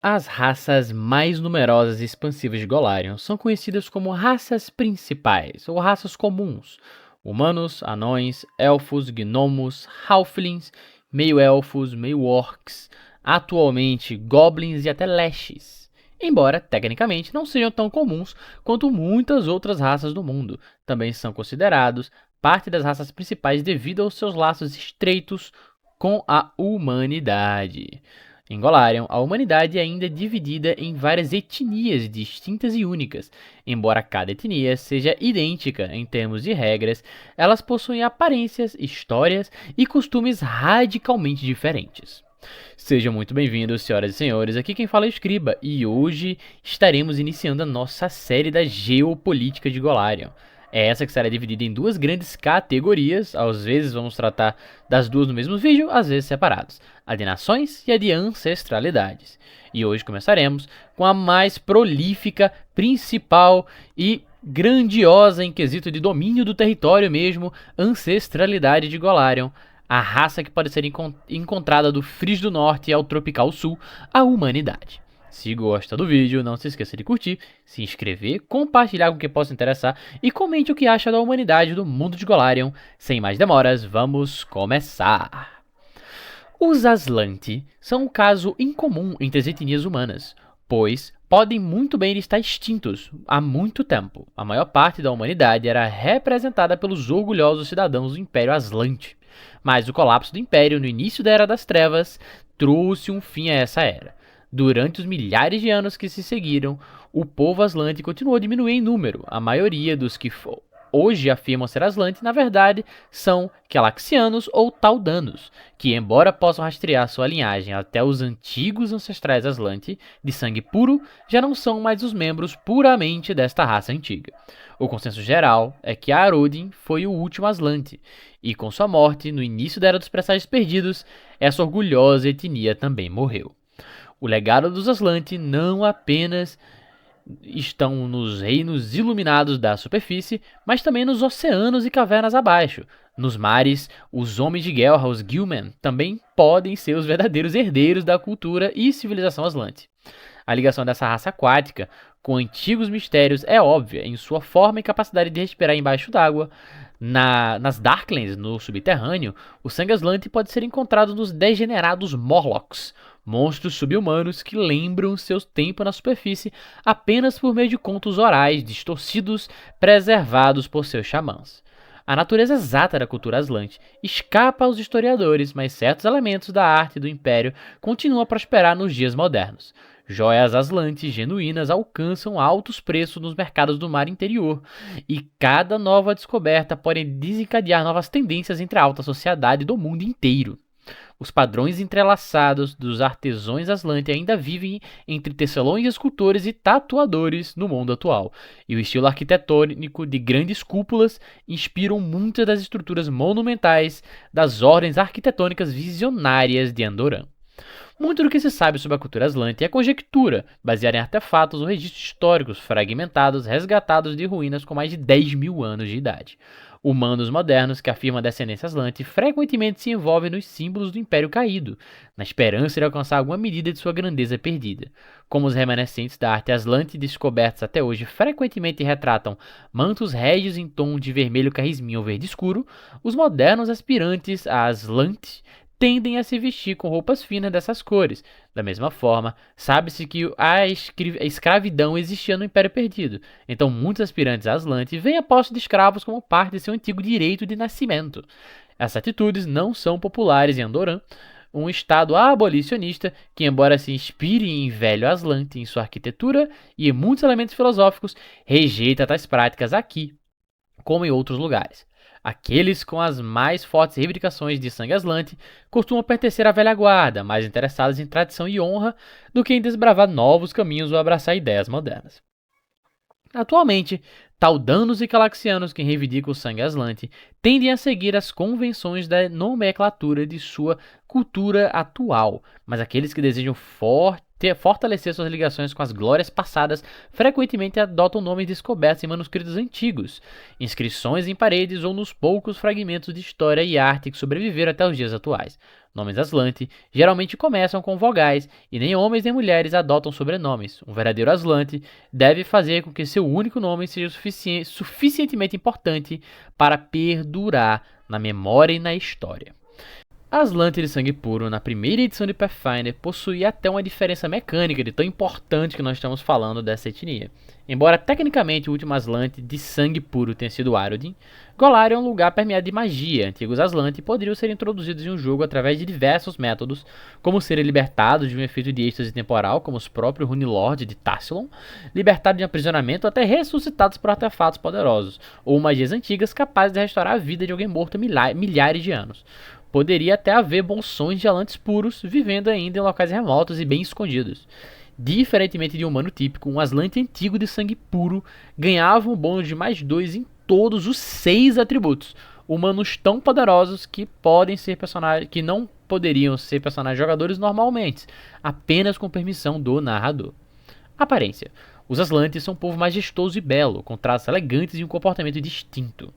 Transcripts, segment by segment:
As raças mais numerosas e expansivas de Golarion são conhecidas como raças principais, ou raças comuns. Humanos, anões, elfos, gnomos, halflings, meio-elfos, meio-orcs, atualmente goblins e até leshes. Embora, tecnicamente, não sejam tão comuns quanto muitas outras raças do mundo, também são considerados parte das raças principais devido aos seus laços estreitos com a humanidade. Em Golarion, a humanidade ainda é dividida em várias etnias distintas e únicas. Embora cada etnia seja idêntica em termos de regras, elas possuem aparências, histórias e costumes radicalmente diferentes. Sejam muito bem-vindos, senhoras e senhores, aqui quem fala é o Escriba, e hoje estaremos iniciando a nossa série da geopolítica de Golarion. É essa que será dividida em duas grandes categorias, às vezes vamos tratar das duas no mesmo vídeo, às vezes separados, a de nações e a de ancestralidades. E hoje começaremos com a mais prolífica, principal e grandiosa em quesito de domínio do território mesmo, ancestralidade de Golarion, a raça que pode ser encontrada do Fris do Norte ao Tropical Sul, a humanidade. Se gosta do vídeo, não se esqueça de curtir, se inscrever, compartilhar com quem possa interessar e comente o que acha da humanidade do mundo de Golarion. Sem mais demoras, vamos começar! Os Aslanti são um caso incomum entre as etnias humanas, pois podem muito bem estar extintos há muito tempo. A maior parte da humanidade era representada pelos orgulhosos cidadãos do Império Aslante, mas o colapso do Império no início da Era das Trevas trouxe um fim a essa era. Durante os milhares de anos que se seguiram, o povo Aslante continuou a diminuir em número. A maioria dos que hoje afirmam ser Aslante, na verdade, são Calaxianos ou Taldanos, que, embora possam rastrear sua linhagem até os antigos ancestrais Aslante, de sangue puro, já não são mais os membros puramente desta raça antiga. O consenso geral é que Arodin foi o último Aslante, e com sua morte, no início da Era dos Presságios Perdidos, essa orgulhosa etnia também morreu. O legado dos Aslanti não apenas estão nos reinos iluminados da superfície, mas também nos oceanos e cavernas abaixo. Nos mares, os homens de guerra, os Gilmen, também podem ser os verdadeiros herdeiros da cultura e civilização Aslanti. A ligação dessa raça aquática com antigos mistérios é óbvia em sua forma e capacidade de respirar embaixo d'água. Nas Darklands, no subterrâneo, o sangue Aslanti pode ser encontrado nos degenerados Morlocks, monstros subhumanos que lembram seu tempo na superfície apenas por meio de contos orais distorcidos preservados por seus xamãs. A natureza exata da cultura Aslante escapa aos historiadores, mas certos elementos da arte do Império continuam a prosperar nos dias modernos. Joias Aslantes genuínas alcançam altos preços nos mercados do mar interior, e cada nova descoberta pode desencadear novas tendências entre a alta sociedade do mundo inteiro. Os padrões entrelaçados dos artesãos Aslanti ainda vivem entre tecelões, escultores e tatuadores no mundo atual, e o estilo arquitetônico de grandes cúpulas inspiram muitas das estruturas monumentais das ordens arquitetônicas visionárias de Andoran. Muito do que se sabe sobre a cultura Aslanti é conjectura, baseada em artefatos ou registros históricos fragmentados resgatados de ruínas com mais de 10 mil anos de idade. Humanos modernos que afirmam a descendência Aslanti frequentemente se envolvem nos símbolos do Império Caído, na esperança de alcançar alguma medida de sua grandeza perdida. Como os remanescentes da arte Aslanti descobertos até hoje frequentemente retratam mantos régios em tom de vermelho carrisminho ou verde escuro, os modernos aspirantes a Aslanti tendem a se vestir com roupas finas dessas cores. Da mesma forma, sabe-se que a escravidão existia no Império Perdido, então muitos aspirantes a Aslanti veem a posse de escravos como parte de seu antigo direito de nascimento. Essas atitudes não são populares em Andoran, um estado abolicionista que, embora se inspire em velho Aslanti em sua arquitetura e em muitos elementos filosóficos, rejeita tais práticas aqui, como em outros lugares. Aqueles com as mais fortes reivindicações de sangue Aslanti costumam pertencer à velha guarda, mais interessados em tradição e honra do que em desbravar novos caminhos ou abraçar ideias modernas. Atualmente, Taldanos e Calaxianos que reivindicam o sangue Aslanti tendem a seguir as convenções da nomenclatura de sua cultura atual, mas aqueles que desejam fortalecer suas ligações com as glórias passadas, frequentemente adotam nomes descobertos em manuscritos antigos, inscrições em paredes ou nos poucos fragmentos de história e arte que sobreviveram até os dias atuais. Nomes Aslante geralmente começam com vogais e nem homens nem mulheres adotam sobrenomes. Um verdadeiro Aslante deve fazer com que seu único nome seja suficientemente importante para perdurar na memória e na história. Aslante de sangue puro, na primeira edição de Pathfinder, possuía até uma diferença mecânica de tão importante que nós estamos falando dessa etnia. Embora tecnicamente o último Aslante de sangue puro tenha sido Arodin, Golarion é um lugar permeado de magia. Antigos Aslante poderiam ser introduzidos em um jogo através de diversos métodos, como serem libertados de um efeito de êxtase temporal, como os próprios Runelord de Tassilon, libertados de um aprisionamento ou até ressuscitados por artefatos poderosos, ou magias antigas capazes de restaurar a vida de alguém morto há milhares de anos. Poderia até haver bolsões de Alantes puros vivendo ainda em locais remotos e bem escondidos. Diferentemente de um humano típico, um Aslante antigo de sangue puro ganhava um bônus de +2 em todos os 6 atributos. Humanos tão poderosos que não poderiam ser personagens jogadores normalmente, apenas com permissão do narrador. Aparência. Os Aslantes são um povo majestoso e belo, com traços elegantes e um comportamento distinto.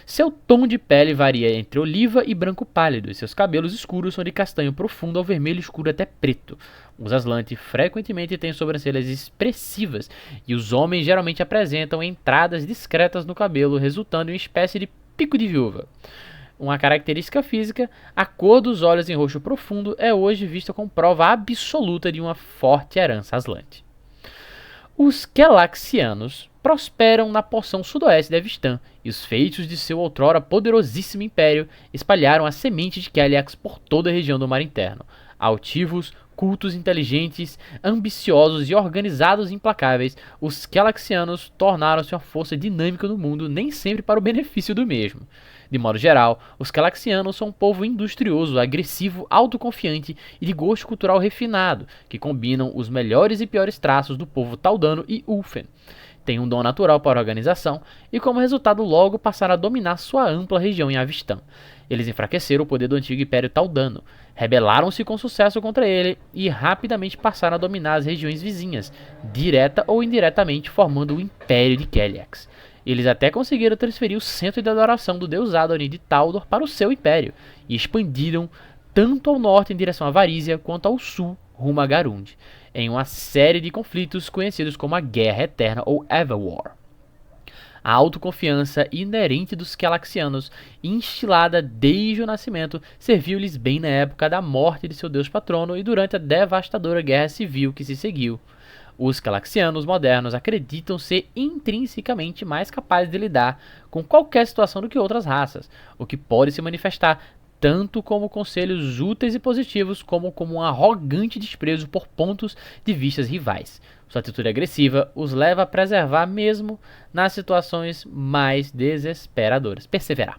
Seu tom de pele varia entre oliva e branco pálido, e seus cabelos escuros são de castanho profundo ao vermelho escuro até preto. Os Aslantes frequentemente têm sobrancelhas expressivas, e os homens geralmente apresentam entradas discretas no cabelo, resultando em uma espécie de pico de viúva. Uma característica física, a cor dos olhos em roxo profundo é hoje vista como prova absoluta de uma forte herança Aslante. Os Quelaxianos prosperam na porção sudoeste de Avistan, e os feitos de seu outrora poderosíssimo império espalharam a semente de Keliax por toda a região do Mar Interno. Altivos, cultos, inteligentes, ambiciosos e organizados e implacáveis, os Quelaxianos tornaram-se uma força dinâmica no mundo, nem sempre para o benefício do mesmo. De modo geral, os Quelaxianos são um povo industrioso, agressivo, autoconfiante e de gosto cultural refinado, que combinam os melhores e piores traços do povo Taudano e Ulfen. Tem um dom natural para a organização e, como resultado, logo passaram a dominar sua ampla região em Avistan. Eles enfraqueceram o poder do antigo Império Taudano, rebelaram-se com sucesso contra ele e rapidamente passaram a dominar as regiões vizinhas, direta ou indiretamente formando o Império de Keliax. Eles até conseguiram transferir o centro de adoração do deus Adonin de Taldor para o seu império, e expandiram tanto ao norte em direção a Varízia, quanto ao sul rumo a Garund, em uma série de conflitos conhecidos como a Guerra Eterna ou Everwar. A autoconfiança inerente dos Quelaxianos, instilada desde o nascimento, serviu-lhes bem na época da morte de seu deus patrono e durante a devastadora guerra civil que se seguiu. Os Quelaxianos modernos acreditam ser intrinsecamente mais capazes de lidar com qualquer situação do que outras raças, o que pode se manifestar tanto como conselhos úteis e positivos, como um arrogante desprezo por pontos de vista rivais. Sua atitude agressiva os leva a preservar mesmo nas situações mais desesperadoras. Perseverar.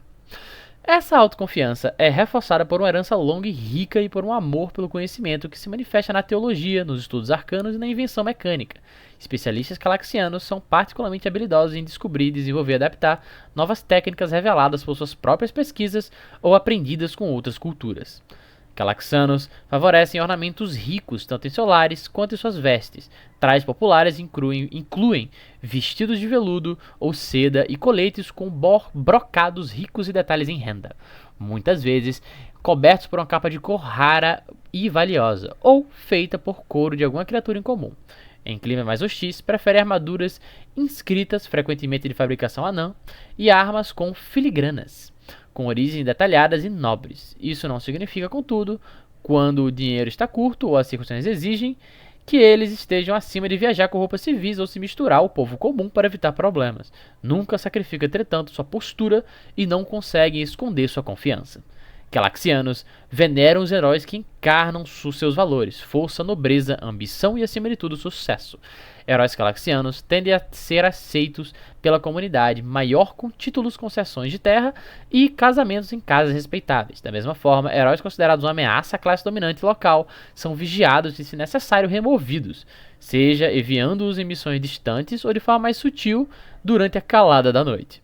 Essa autoconfiança é reforçada por uma herança longa e rica e por um amor pelo conhecimento que se manifesta na teologia, nos estudos arcanos e na invenção mecânica. Especialistas Quelaxianos são particularmente habilidosos em descobrir, desenvolver e adaptar novas técnicas reveladas por suas próprias pesquisas ou aprendidas com outras culturas. Quelaxianos favorecem ornamentos ricos tanto em seus lares quanto em suas vestes. Trajes populares incluem vestidos de veludo ou seda e coletes com brocados ricos e detalhes em renda, muitas vezes cobertos por uma capa de cor rara e valiosa, ou feita por couro de alguma criatura incomum. Em clima mais hostis, prefere armaduras inscritas, frequentemente de fabricação anã, e armas com filigranas, com origens detalhadas e nobres. Isso não significa, contudo, quando o dinheiro está curto ou as circunstâncias exigem, que eles estejam acima de viajar com roupas civis ou se misturar ao povo comum para evitar problemas. Nunca sacrifica, entretanto, sua postura e não conseguem esconder sua confiança. Quelaxianos veneram os heróis que encarnam seus valores, força, nobreza, ambição e, acima de tudo, sucesso. Heróis Quelaxianos tendem a ser aceitos pela comunidade maior com títulos, concessões de terra e casamentos em casas respeitáveis. Da mesma forma, heróis considerados uma ameaça à classe dominante local são vigiados e, se necessário, removidos, seja enviando-os em missões distantes ou de forma mais sutil durante a calada da noite.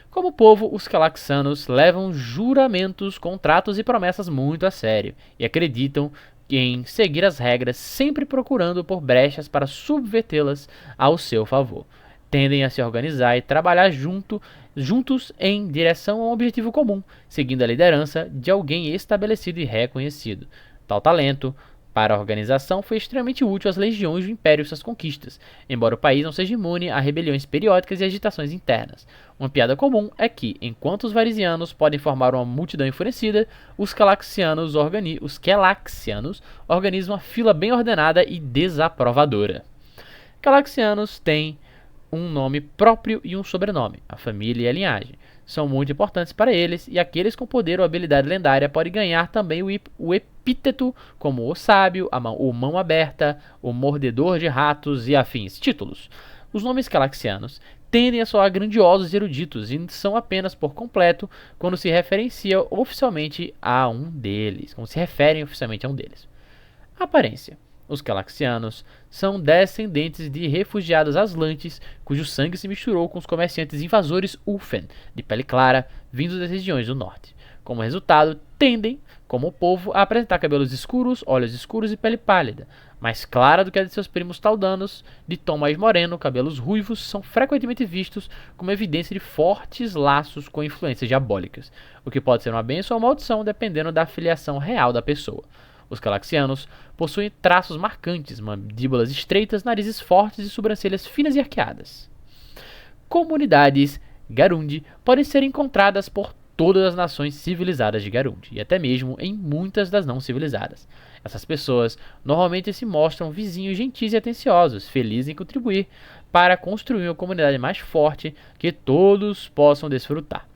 Como povo, os Quelaxianos levam juramentos, contratos e promessas muito a sério e acreditam em seguir as regras, sempre procurando por brechas para subvertê-las ao seu favor. Tendem a se organizar e trabalhar juntos em direção a um objetivo comum, seguindo a liderança de alguém estabelecido e reconhecido. Tal talento para a organização foi extremamente útil às legiões do Império e suas conquistas, embora o país não seja imune a rebeliões periódicas e agitações internas. Uma piada comum é que, enquanto os varisianos podem formar uma multidão enfurecida, os Calaxianos organizam uma fila bem ordenada e desaprovadora. Calaxianos têm um nome próprio e um sobrenome, a família e a linhagem. São muito importantes para eles, e aqueles com poder ou habilidade lendária podem ganhar também o epíteto como o sábio, o mão aberta, o mordedor de ratos e afins títulos. Os nomes calaxianos tendem a soar grandiosos e eruditos e são apenas por completo quando se referenciam oficialmente a um deles. Aparência. Os Calaxianos são descendentes de refugiados aslantes, cujo sangue se misturou com os comerciantes invasores Ulfen, de pele clara, vindos das regiões do norte. Como resultado, tendem, como o povo, a apresentar cabelos escuros, olhos escuros e pele pálida, mais clara do que a de seus primos taldanos, de tom mais moreno. Cabelos ruivos são frequentemente vistos como evidência de fortes laços com influências diabólicas, o que pode ser uma bênção ou maldição dependendo da afiliação real da pessoa. Os Calaxianos possuem traços marcantes, mandíbulas estreitas, narizes fortes e sobrancelhas finas e arqueadas. Comunidades Garundi podem ser encontradas por todas as nações civilizadas de Garundi, e até mesmo em muitas das não civilizadas. Essas pessoas normalmente se mostram vizinhos gentis e atenciosos, felizes em contribuir para construir uma comunidade mais forte que todos possam desfrutar.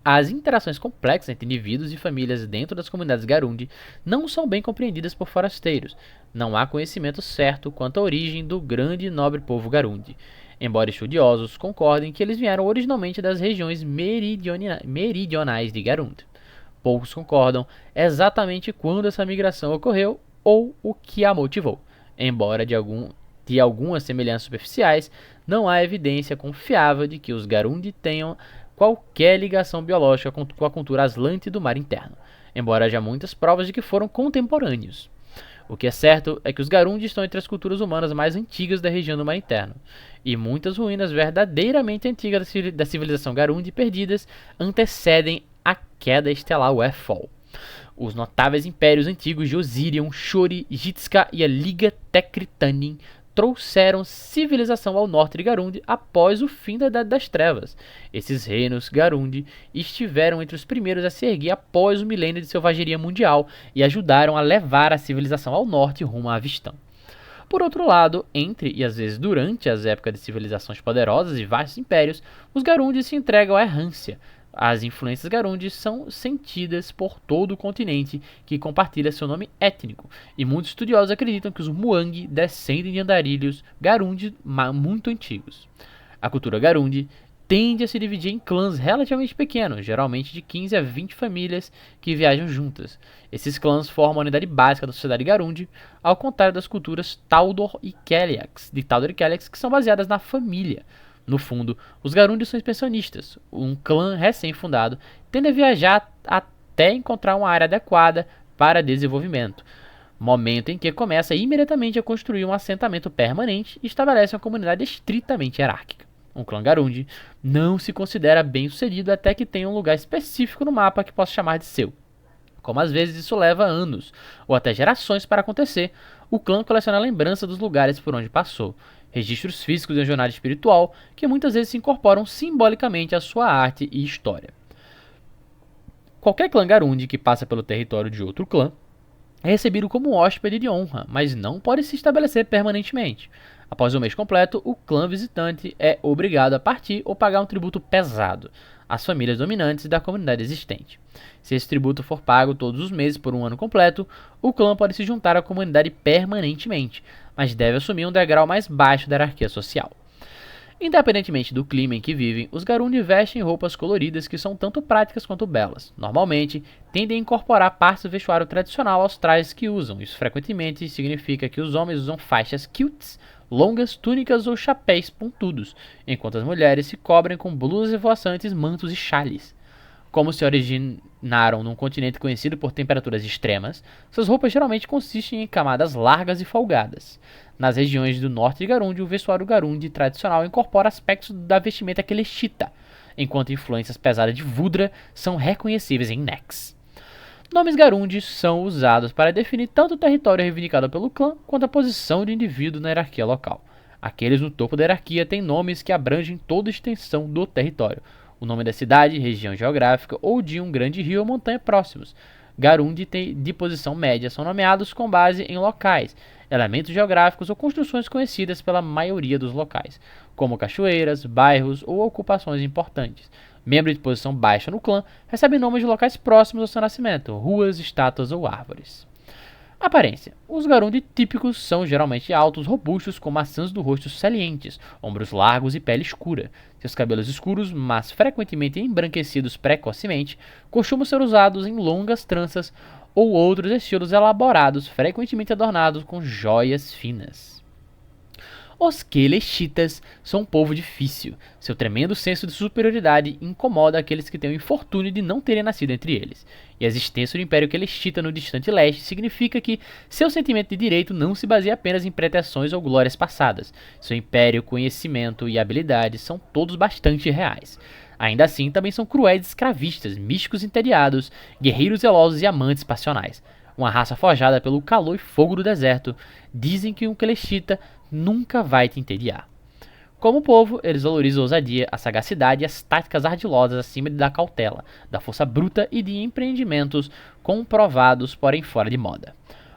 As interações complexas entre indivíduos e famílias dentro das comunidades Garundi não são bem compreendidas por forasteiros. Não há conhecimento certo quanto à origem do grande e nobre povo Garundi, embora estudiosos concordem que eles vieram originalmente das regiões meridionais de Garundi. Poucos concordam exatamente quando essa migração ocorreu ou o que a motivou. Embora de algumas semelhanças superficiais, não há evidência confiável de que os Garundi tenham qualquer ligação biológica com a cultura aslante do mar interno, embora haja muitas provas de que foram contemporâneos. O que é certo é que os Garundi estão entre as culturas humanas mais antigas da região do mar interno, e muitas ruínas verdadeiramente antigas da civilização Garundi perdidas antecedem a queda estelar Wefol. Os notáveis impérios antigos de Osirion, Shori, Jitska e a Liga Tecritanin trouxeram civilização ao norte de Garundi após o fim da Idade das Trevas. Esses reinos Garundi estiveram entre os primeiros a se erguer após o milênio de selvageria mundial e ajudaram a levar a civilização ao norte rumo à Avistão. Por outro lado, entre e às vezes durante as épocas de civilizações poderosas e vastos impérios, os Garundi se entregam à errância. As influências Garundi são sentidas por todo o continente, que compartilha seu nome étnico, e muitos estudiosos acreditam que os Muang descendem de andarilhos Garundi muito antigos. A cultura Garundi tende a se dividir em clãs relativamente pequenos, geralmente de 15 a 20 famílias que viajam juntas. Esses clãs formam a unidade básica da sociedade Garundi, ao contrário das culturas Taldor e Keliax, que são baseadas na família. No fundo, os Garundi são expansionistas. Um clã recém-fundado tende a viajar até encontrar uma área adequada para desenvolvimento, momento em que começa imediatamente a construir um assentamento permanente e estabelece uma comunidade estritamente hierárquica. Um clã Garundi não se considera bem-sucedido até que tenha um lugar específico no mapa que possa chamar de seu. Como às vezes isso leva anos ou até gerações para acontecer, o clã coleciona lembranças dos lugares por onde passou, registros físicos de uma jornada espiritual que muitas vezes se incorporam simbolicamente à sua arte e história. Qualquer clã Garundi que passa pelo território de outro clã é recebido como um hóspede de honra, mas não pode se estabelecer permanentemente. Após o mês completo, o clã visitante é obrigado a partir ou pagar um tributo pesado às famílias dominantes da comunidade existente. Se esse tributo for pago todos os meses por um ano completo, o clã pode se juntar à comunidade permanentemente, mas deve assumir um degrau mais baixo da hierarquia social. Independentemente do clima em que vivem, os Garundi vestem roupas coloridas que são tanto práticas quanto belas. Normalmente, tendem a incorporar partes do vestuário tradicional aos trajes que usam. Isso frequentemente significa que os homens usam faixas kilts, longas túnicas ou chapéus pontudos, enquanto as mulheres se cobrem com blusas esvoaçantes, mantos e chales. Como se originaram num continente conhecido por temperaturas extremas, suas roupas geralmente consistem em camadas largas e folgadas. Nas regiões do norte de Garundi, o vestuário Garundi tradicional incorpora aspectos da vestimenta Keleshita, enquanto influências pesadas de Vudra são reconhecíveis em Nex. Nomes Garundi são usados para definir tanto o território reivindicado pelo clã quanto a posição do indivíduo na hierarquia local. Aqueles no topo da hierarquia têm nomes que abrangem toda a extensão do território, o nome da cidade, região geográfica ou de um grande rio ou montanha próximos. Garundi de posição média são nomeados com base em locais, elementos geográficos ou construções conhecidas pela maioria dos locais, como cachoeiras, bairros ou ocupações importantes. Membros de posição baixa no clã recebem nomes de locais próximos ao seu nascimento, ruas, estátuas ou árvores. Aparência. Os Garundi típicos são geralmente altos, robustos, com maçãs do rosto salientes, ombros largos e pele escura. Seus cabelos escuros, mas frequentemente embranquecidos precocemente, costumam ser usados em longas tranças ou outros estilos elaborados, frequentemente adornados com joias finas. Os Keleshitas são um povo difícil. Seu tremendo senso de superioridade incomoda aqueles que têm o infortúnio de não terem nascido entre eles. E a existência do Império Keleshita no distante leste significa que seu sentimento de direito não se baseia apenas em pretensões ou glórias passadas. Seu império, conhecimento e habilidades são todos bastante reais. Ainda assim, também são cruéis escravistas, místicos entediados, guerreiros zelosos e amantes passionais. Uma raça forjada pelo calor e fogo do deserto, dizem que um Keleshita nunca vai te entediar. Como povo, eles valorizam a ousadia, a sagacidade e as táticas ardilosas acima da cautela, da força bruta e de empreendimentos comprovados, porém fora de moda.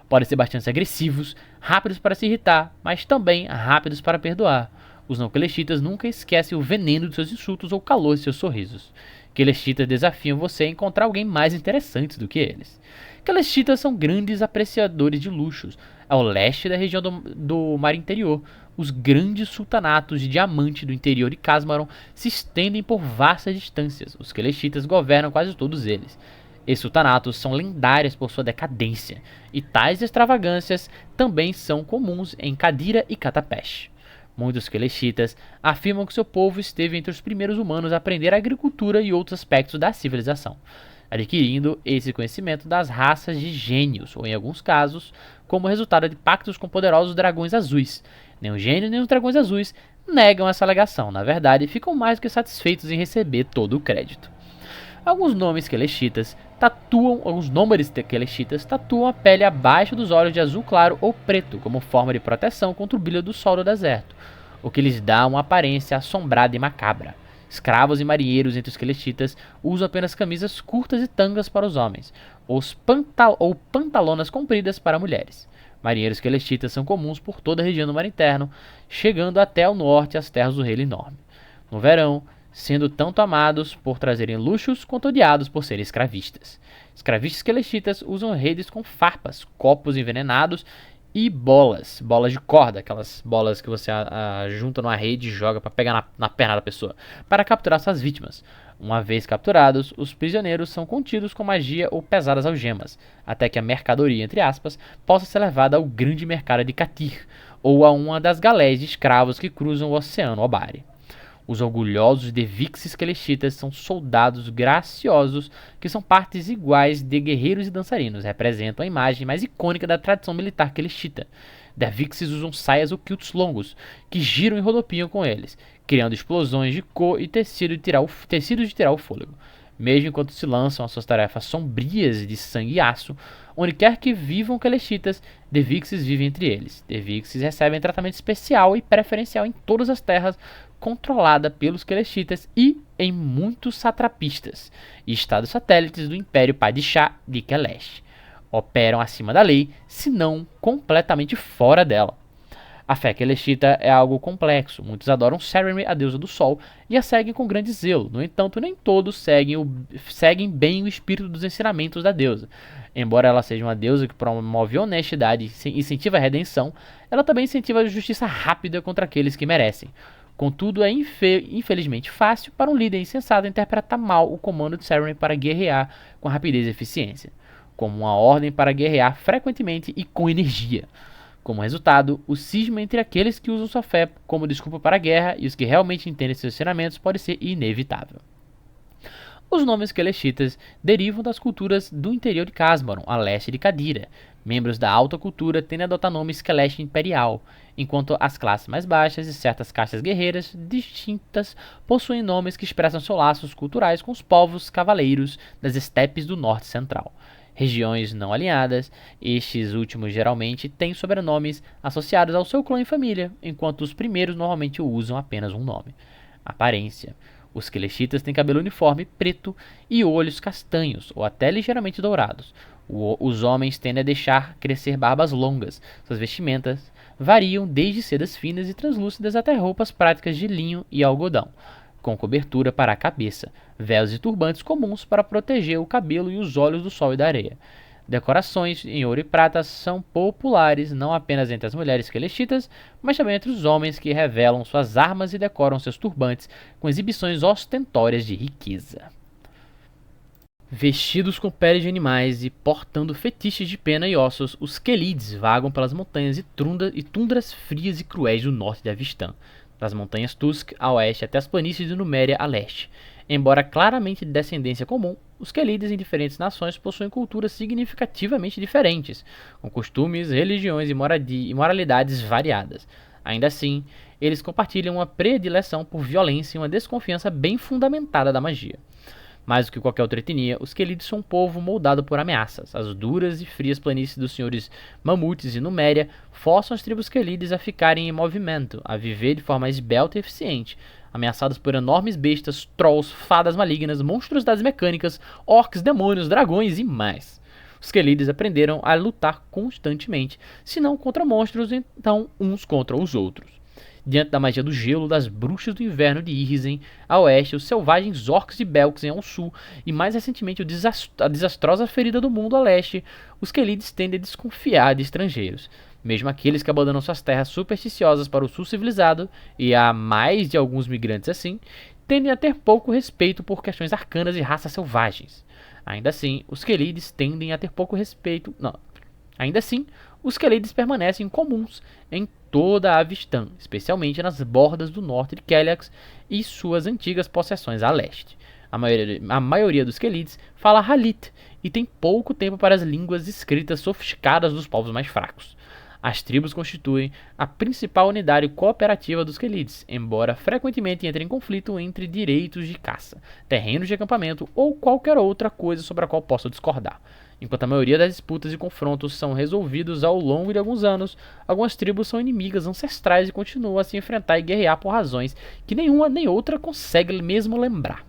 Podem ser bastante agressivos, rápidos para se irritar, mas também rápidos para perdoar. Os não Keleshitas nunca esquecem o veneno de seus insultos ou o calor de seus sorrisos. Keleshitas desafiam você a encontrar alguém mais interessante do que eles. Keleshitas são grandes apreciadores de luxos. Ao leste da região do Mar Interior, os grandes sultanatos de diamante do interior de Casmaron se estendem por vastas distâncias. Os Keleshitas governam quase todos eles. Esses sultanatos são lendários por sua decadência, e tais extravagâncias também são comuns em Kadira e Katapesh. Muitos Keleshitas afirmam que seu povo esteve entre os primeiros humanos a aprender a agricultura e outros aspectos da civilização, adquirindo esse conhecimento das raças de gênios, ou em alguns casos, como resultado de pactos com poderosos dragões azuis. Nem os gênios nem os dragões azuis negam essa alegação, na verdade, ficam mais do que satisfeitos em receber todo o crédito. Alguns nomes Keleshitas tatuam a pele abaixo dos olhos de azul claro ou preto, como forma de proteção contra o brilho do sol do deserto, o que lhes dá uma aparência assombrada e macabra. Escravos e marinheiros entre os Keleshitas usam apenas camisas curtas e tangas para os homens, ou pantalonas compridas para mulheres. Marinheiros Keleshitas são comuns por toda a região do Mar Interno, chegando até o norte às terras do Rei Enorme. No verão, sendo tanto amados por trazerem luxos quanto odiados por serem escravistas. Escravistas Keleshitas usam redes com farpas, copos envenenados e bolas de corda, aquelas bolas que você junta numa rede e joga para pegar na perna da pessoa, para capturar suas vítimas. Uma vez capturados, os prisioneiros são contidos com magia ou pesadas algemas, até que a mercadoria, entre aspas, possa ser levada ao grande mercado de Katir, ou a uma das galés de escravos que cruzam o oceano Obari. Os orgulhosos Devixes Keleshitas são soldados graciosos que são partes iguais de guerreiros e dançarinos, representam a imagem mais icônica da tradição militar Keleshita. Devixes usam saias ou kilts longos, que giram e rodopiam com eles, criando explosões de cor e tecidos de tirar o fôlego. Mesmo enquanto se lançam às suas tarefas sombrias de sangue e aço, onde quer que vivam Keleshitas, Devixes vivem entre eles. Devixes recebem tratamento especial e preferencial em todas as terras controlada pelos Keleshitas e em muitos satrapistas e estados satélites do Império Padishah de Kelesh. Operam acima da lei, se não completamente fora dela. A fé Keleshita é algo complexo. Muitos adoram Sarenrae, a deusa do sol, e a seguem com grande zelo. No entanto, nem todos seguem bem o espírito dos ensinamentos da deusa. Embora ela seja uma deusa que promove honestidade e incentiva a redenção, ela também incentiva a justiça rápida contra aqueles que merecem. Contudo, é infelizmente fácil para um líder insensato interpretar mal o comando de Sarenrae para guerrear com rapidez e eficiência, como uma ordem para guerrear frequentemente e com energia. Como resultado, o cisma entre aqueles que usam sua fé como desculpa para a guerra e os que realmente entendem seus ensinamentos pode ser inevitável. Os nomes Keleshitas derivam das culturas do interior de Casmaron, a leste de Kadira. Membros da alta cultura tendem a adotar nomes Kelesh imperial, enquanto as classes mais baixas e certas castas guerreiras distintas possuem nomes que expressam seus laços culturais com os povos cavaleiros das estepes do norte central. Regiões não alinhadas, estes últimos geralmente têm sobrenomes associados ao seu clã e família, enquanto os primeiros normalmente usam apenas um nome. Aparência. Os Keleshitas têm cabelo uniforme preto e olhos castanhos ou até ligeiramente dourados. Os homens tendem a deixar crescer barbas longas. Suas vestimentas variam desde sedas finas e translúcidas até roupas práticas de linho e algodão, com cobertura para a cabeça, véus e turbantes comuns para proteger o cabelo e os olhos do sol e da areia. Decorações em ouro e prata são populares não apenas entre as mulheres keleshitas, mas também entre os homens que revelam suas armas e decoram seus turbantes com exibições ostentórias de riqueza. Vestidos com peles de animais e portando fetiches de pena e ossos, os Kelids vagam pelas montanhas e tundras frias e cruéis do norte de Avistã, das montanhas Tusk a oeste até as planícies de Numéria a leste. Embora claramente de descendência comum, os Kelids em diferentes nações possuem culturas significativamente diferentes, com costumes, religiões e moralidades variadas. Ainda assim, eles compartilham uma predileção por violência e uma desconfiança bem fundamentada da magia. Mais do que qualquer outra etnia, os Kelids são um povo moldado por ameaças. As duras e frias planícies dos senhores Mamutes e Numéria forçam as tribos Kelids a ficarem em movimento, a viver de forma esbelta e eficiente, ameaçados por enormes bestas, trolls, fadas malignas, monstruosidades mecânicas, orcs, demônios, dragões e mais. Os Kelids aprenderam a lutar constantemente, se não contra monstros, então uns contra os outros. Diante da magia do gelo das bruxas do inverno de Irisen a oeste, os selvagens orcs de Belkzen ao sul e mais recentemente a desastrosa ferida do mundo a leste, os Kelids tendem a desconfiar de estrangeiros. Mesmo aqueles que abandonam suas terras supersticiosas para o sul civilizado, e há mais de alguns migrantes assim, tendem a ter pouco respeito por questões arcanas e raças selvagens. Ainda assim, os Kelids tendem a ter pouco respeito... Ainda assim, os Kelids permanecem comuns em toda a Avistã, especialmente nas bordas do norte de Keliax e suas antigas possessões a leste. A maioria dos Kelids fala Halit e tem pouco tempo para as línguas escritas sofisticadas dos povos mais fracos. As tribos constituem a principal unidade cooperativa dos Kelids, embora frequentemente entrem em conflito entre direitos de caça, terrenos de acampamento ou qualquer outra coisa sobre a qual possa discordar. Enquanto a maioria das disputas e confrontos são resolvidos ao longo de alguns anos, algumas tribos são inimigas ancestrais e continuam a se enfrentar e guerrear por razões que nenhuma nem outra consegue mesmo lembrar.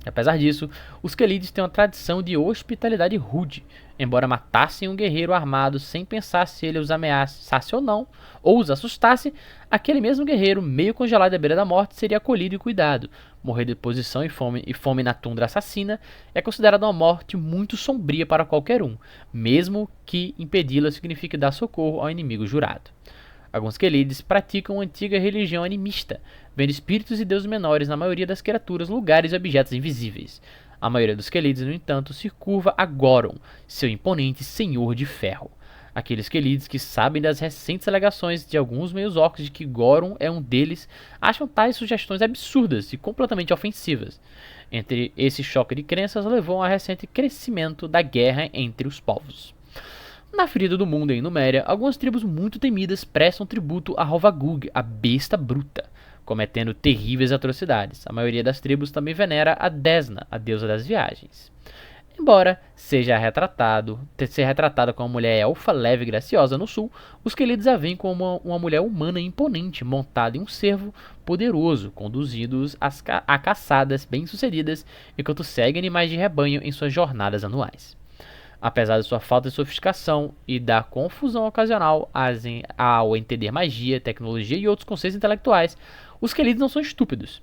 Apesar disso, os Kelids têm uma tradição de hospitalidade rude. Embora matassem um guerreiro armado sem pensar se ele os ameaçasse ou não, ou os assustasse, aquele mesmo guerreiro, meio congelado à beira da morte, seria acolhido e cuidado. Morrer de posição e fome na tundra assassina é considerado uma morte muito sombria para qualquer um, mesmo que impedi-la signifique dar socorro ao inimigo jurado. Alguns Kelids praticam uma antiga religião animista, vendo espíritos e deuses menores na maioria das criaturas, lugares e objetos invisíveis. A maioria dos Kelids, no entanto, se curva a Goron, seu imponente senhor de ferro. Aqueles Kelids que sabem das recentes alegações de alguns meios orcs de que Goron é um deles, acham tais sugestões absurdas e completamente ofensivas. Entre esse choque de crenças levou ao recente crescimento da guerra entre os povos. Na ferida do mundo em Numéria, algumas tribos muito temidas prestam tributo a Hovagug, a besta bruta, cometendo terríveis atrocidades. A maioria das tribos também venera a Desna, a deusa das viagens. Embora seja retratada como uma mulher elfa leve e graciosa no sul, os Kelids a veem como uma mulher humana imponente, montada em um cervo poderoso, conduzindo-os a caçadas bem-sucedidas, enquanto segue animais de rebanho em suas jornadas anuais. Apesar de sua falta de sofisticação e da confusão ocasional ao entender magia, tecnologia e outros conceitos intelectuais, os Kelids não são estúpidos.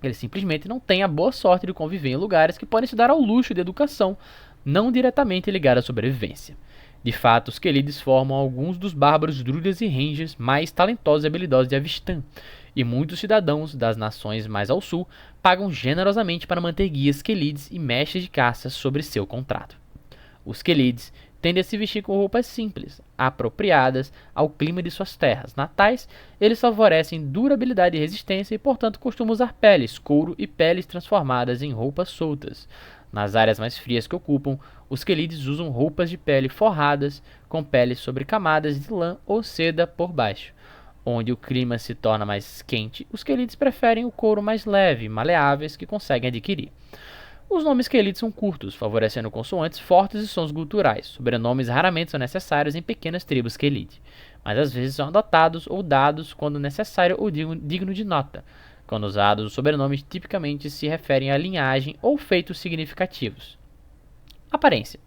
Eles simplesmente não têm a boa sorte de conviver em lugares que podem se dar ao luxo de educação, não diretamente ligada à sobrevivência. De fato, os Kelids formam alguns dos bárbaros druidas e rangers mais talentosos e habilidosos de Avistã, e muitos cidadãos das nações mais ao sul pagam generosamente para manter guias Kelids e mestres de caça sobre seu contrato. Os Kelids tendem a se vestir com roupas simples, apropriadas ao clima de suas terras natais. Eles favorecem durabilidade e resistência e, portanto, costumam usar peles, couro e peles transformadas em roupas soltas. Nas áreas mais frias que ocupam, os quelídeos usam roupas de pele forradas, com peles sobre camadas de lã ou seda por baixo. Onde o clima se torna mais quente, os quelídeos preferem o couro mais leve e maleáveis que conseguem adquirir. Os nomes quelídeos são curtos, favorecendo consoantes fortes e sons guturais. Sobrenomes raramente são necessários em pequenas tribos quelídeas, mas às vezes são adotados ou dados quando necessário ou digno de nota. Quando usados, os sobrenomes tipicamente se referem à linhagem ou feitos significativos. Aparência.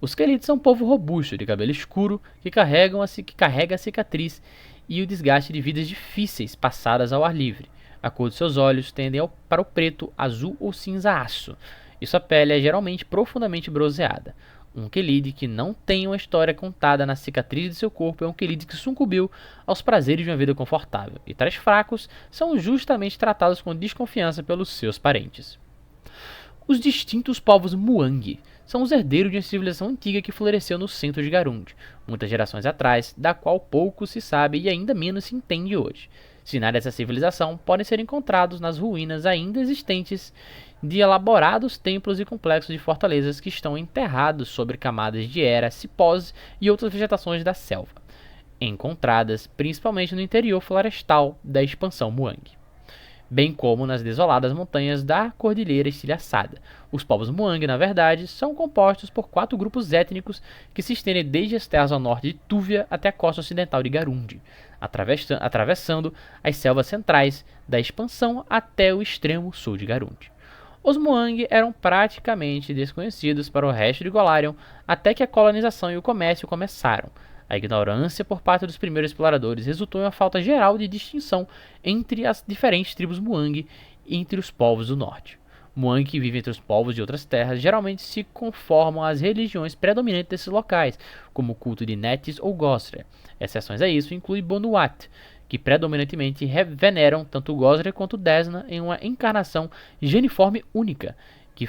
Os quelídeos são um povo robusto, de cabelo escuro, que carrega a cicatriz e o desgaste de vidas difíceis passadas ao ar livre. A cor de seus olhos tendem para o preto, azul ou cinza aço, e sua pele é geralmente profundamente bronzeada. Um quelídeo que não tem uma história contada na cicatriz de seu corpo é um quelídeo que sucumbiu aos prazeres de uma vida confortável, e tais fracos são justamente tratados com desconfiança pelos seus parentes. Os distintos povos Muang são os herdeiros de uma civilização antiga que floresceu no centro de Garund, muitas gerações atrás, da qual pouco se sabe e ainda menos se entende hoje. Sinais dessa civilização podem ser encontrados nas ruínas ainda existentes de elaborados templos e complexos de fortalezas que estão enterrados sobre camadas de era, cipós e outras vegetações da selva, encontradas principalmente no interior florestal da expansão Muang, bem como nas desoladas montanhas da Cordilheira Estilhaçada. Os povos Muang, na verdade, são compostos por 4 grupos étnicos que se estendem desde as terras ao norte de Tuvia até a costa ocidental de Garund, atravessando as selvas centrais da expansão até o extremo sul de Garund. Os Muang eram praticamente desconhecidos para o resto de Golarion até que a colonização e o comércio começaram. A ignorância por parte dos primeiros exploradores resultou em uma falta geral de distinção entre as diferentes tribos Muang e entre os povos do norte. Muang que vivem entre os povos de outras terras geralmente se conformam às religiões predominantes desses locais, como o culto de Netes ou Gosre. Exceções a isso incluem Bonuat, que predominantemente veneram tanto Gosre quanto Desna em uma encarnação geniforme única, que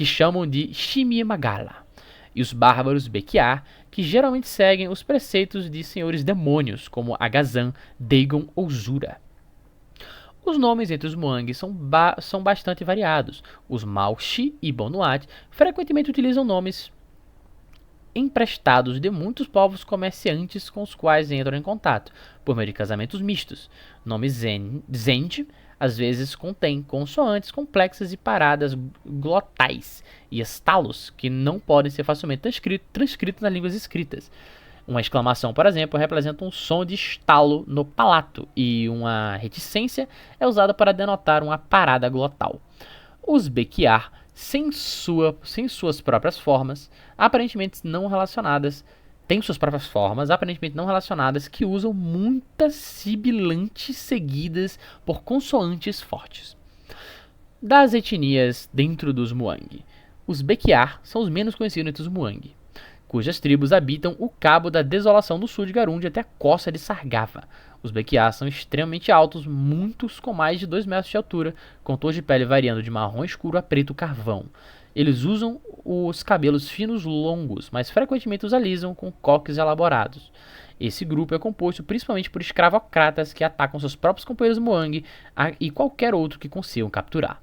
chamam de Shimie-Magala, e os bárbaros Bekiar, que geralmente seguem os preceitos de senhores demônios, como Agazan, Dagon ou Zura. Os nomes entre os Muang são bastante variados. Os Malshi e Bonuat frequentemente utilizam nomes emprestados de muitos povos comerciantes com os quais entram em contato, por meio de casamentos mistos. Nomes Zend às vezes contém consoantes complexas e paradas glotais e estalos que não podem ser facilmente transcritos nas línguas escritas. Uma exclamação, por exemplo, representa um som de estalo no palato, e uma reticência é usada para denotar uma parada glotal. Os Bekiar, sem suas próprias formas, aparentemente não relacionadas, que usam muitas sibilantes seguidas por consoantes fortes. Das etnias dentro dos Muang, os Bekiar são os menos conhecidos entre os Muang, cujas tribos habitam o Cabo da Desolação do sul de Garund até a costa de Sargava. Os Bekiar são extremamente altos, muitos com mais de 2 metros de altura, com tons de pele variando de marrom escuro a preto carvão. Eles usam os cabelos finos longos, mas frequentemente os alisam com coques elaborados. Esse grupo é composto principalmente por escravocratas que atacam seus próprios companheiros Muang e qualquer outro que consigam capturar.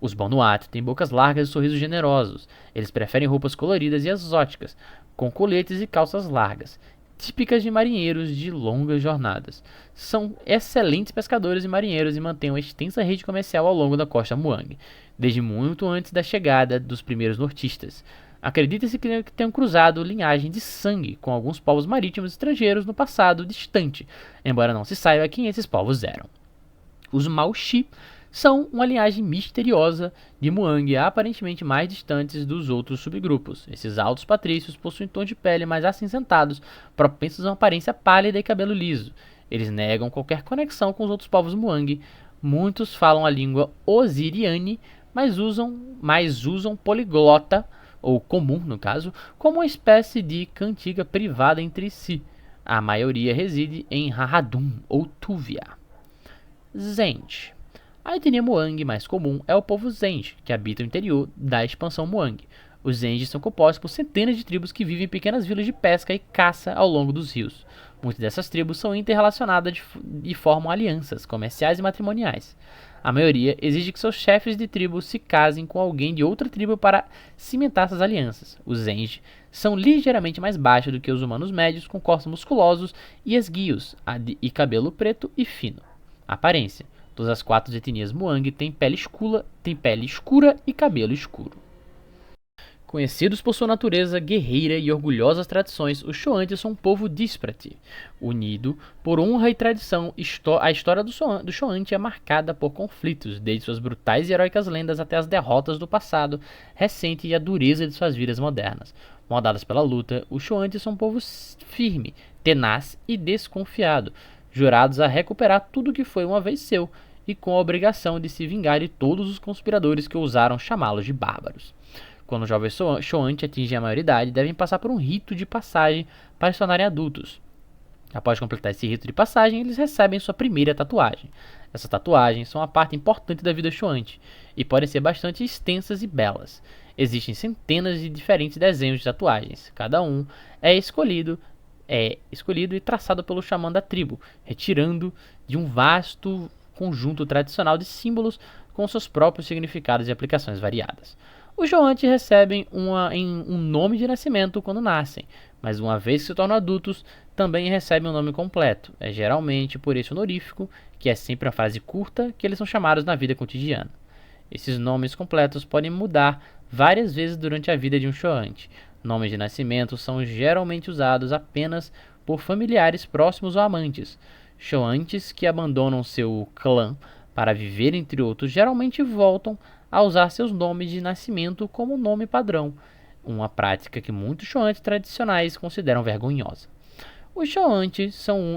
Os Bonuat têm bocas largas e sorrisos generosos. Eles preferem roupas coloridas e exóticas, com coletes e calças largas, típicas de marinheiros de longas jornadas. São excelentes pescadores e marinheiros e mantêm uma extensa rede comercial ao longo da costa Muang, desde muito antes da chegada dos primeiros nortistas. Acredita-se que tenham cruzado linhagem de sangue com alguns povos marítimos estrangeiros no passado distante, embora não se saiba quem esses povos eram. Os Malshi são uma linhagem misteriosa de Muang aparentemente mais distantes dos outros subgrupos. Esses altos patrícios possuem tons de pele mais acinzentados, propensos a uma aparência pálida e cabelo liso. Eles negam qualquer conexão com os outros povos Muang. Muitos falam a língua Osiriane, mas usam poliglota, ou comum no caso, como uma espécie de cantiga privada entre si. A maioria reside em Rahadum ou Tuvia. Zend. A etnia Muang mais comum é o povo Zend, que habita o interior da expansão Muang. Os Zenji são compostos por centenas de tribos que vivem em pequenas vilas de pesca e caça ao longo dos rios. Muitas dessas tribos são interrelacionadas e formam alianças comerciais e matrimoniais. A maioria exige que seus chefes de tribo se casem com alguém de outra tribo para cimentar essas alianças. Os Zenji são ligeiramente mais baixos do que os humanos médios, com corpos musculosos e esguios, e cabelo preto e fino. Aparência: todas as 4 etnias Muang têm pele escura e cabelo escuro. Conhecidos por sua natureza guerreira e orgulhosas tradições, os Shoanti são um povo dísprate, unido por honra e tradição. A história do Shoanti é marcada por conflitos, desde suas brutais e heróicas lendas até as derrotas do passado recente e a dureza de suas vidas modernas. Moldadas pela luta, os Shoanti são um povo firme, tenaz e desconfiado, jurados a recuperar tudo que foi uma vez seu, e com a obrigação de se vingar de todos os conspiradores que ousaram chamá-los de bárbaros. Quando os jovens Shoanti atingem a maioridade, devem passar por um rito de passagem para se tornarem adultos. Após completar esse rito de passagem, eles recebem sua primeira tatuagem. Essas tatuagens são uma parte importante da vida Shoanti e podem ser bastante extensas e belas. Existem centenas de diferentes desenhos de tatuagens. Cada um é escolhido e traçado pelo xamã da tribo, retirando de um vasto conjunto tradicional de símbolos com seus próprios significados e aplicações variadas. Os Shoanti recebem um nome de nascimento quando nascem, mas uma vez que se tornam adultos, também recebem um nome completo. É geralmente por esse honorífico, que é sempre uma frase curta, que eles são chamados na vida cotidiana. Esses nomes completos podem mudar várias vezes durante a vida de um Shoanti. Nomes de nascimento são geralmente usados apenas por familiares próximos ou amantes. Shoantis que abandonam seu clã para viver entre outros geralmente voltam a usar seus nomes de nascimento como nome padrão, uma prática que muitos Shoanti tradicionais consideram vergonhosa. Os Shoanti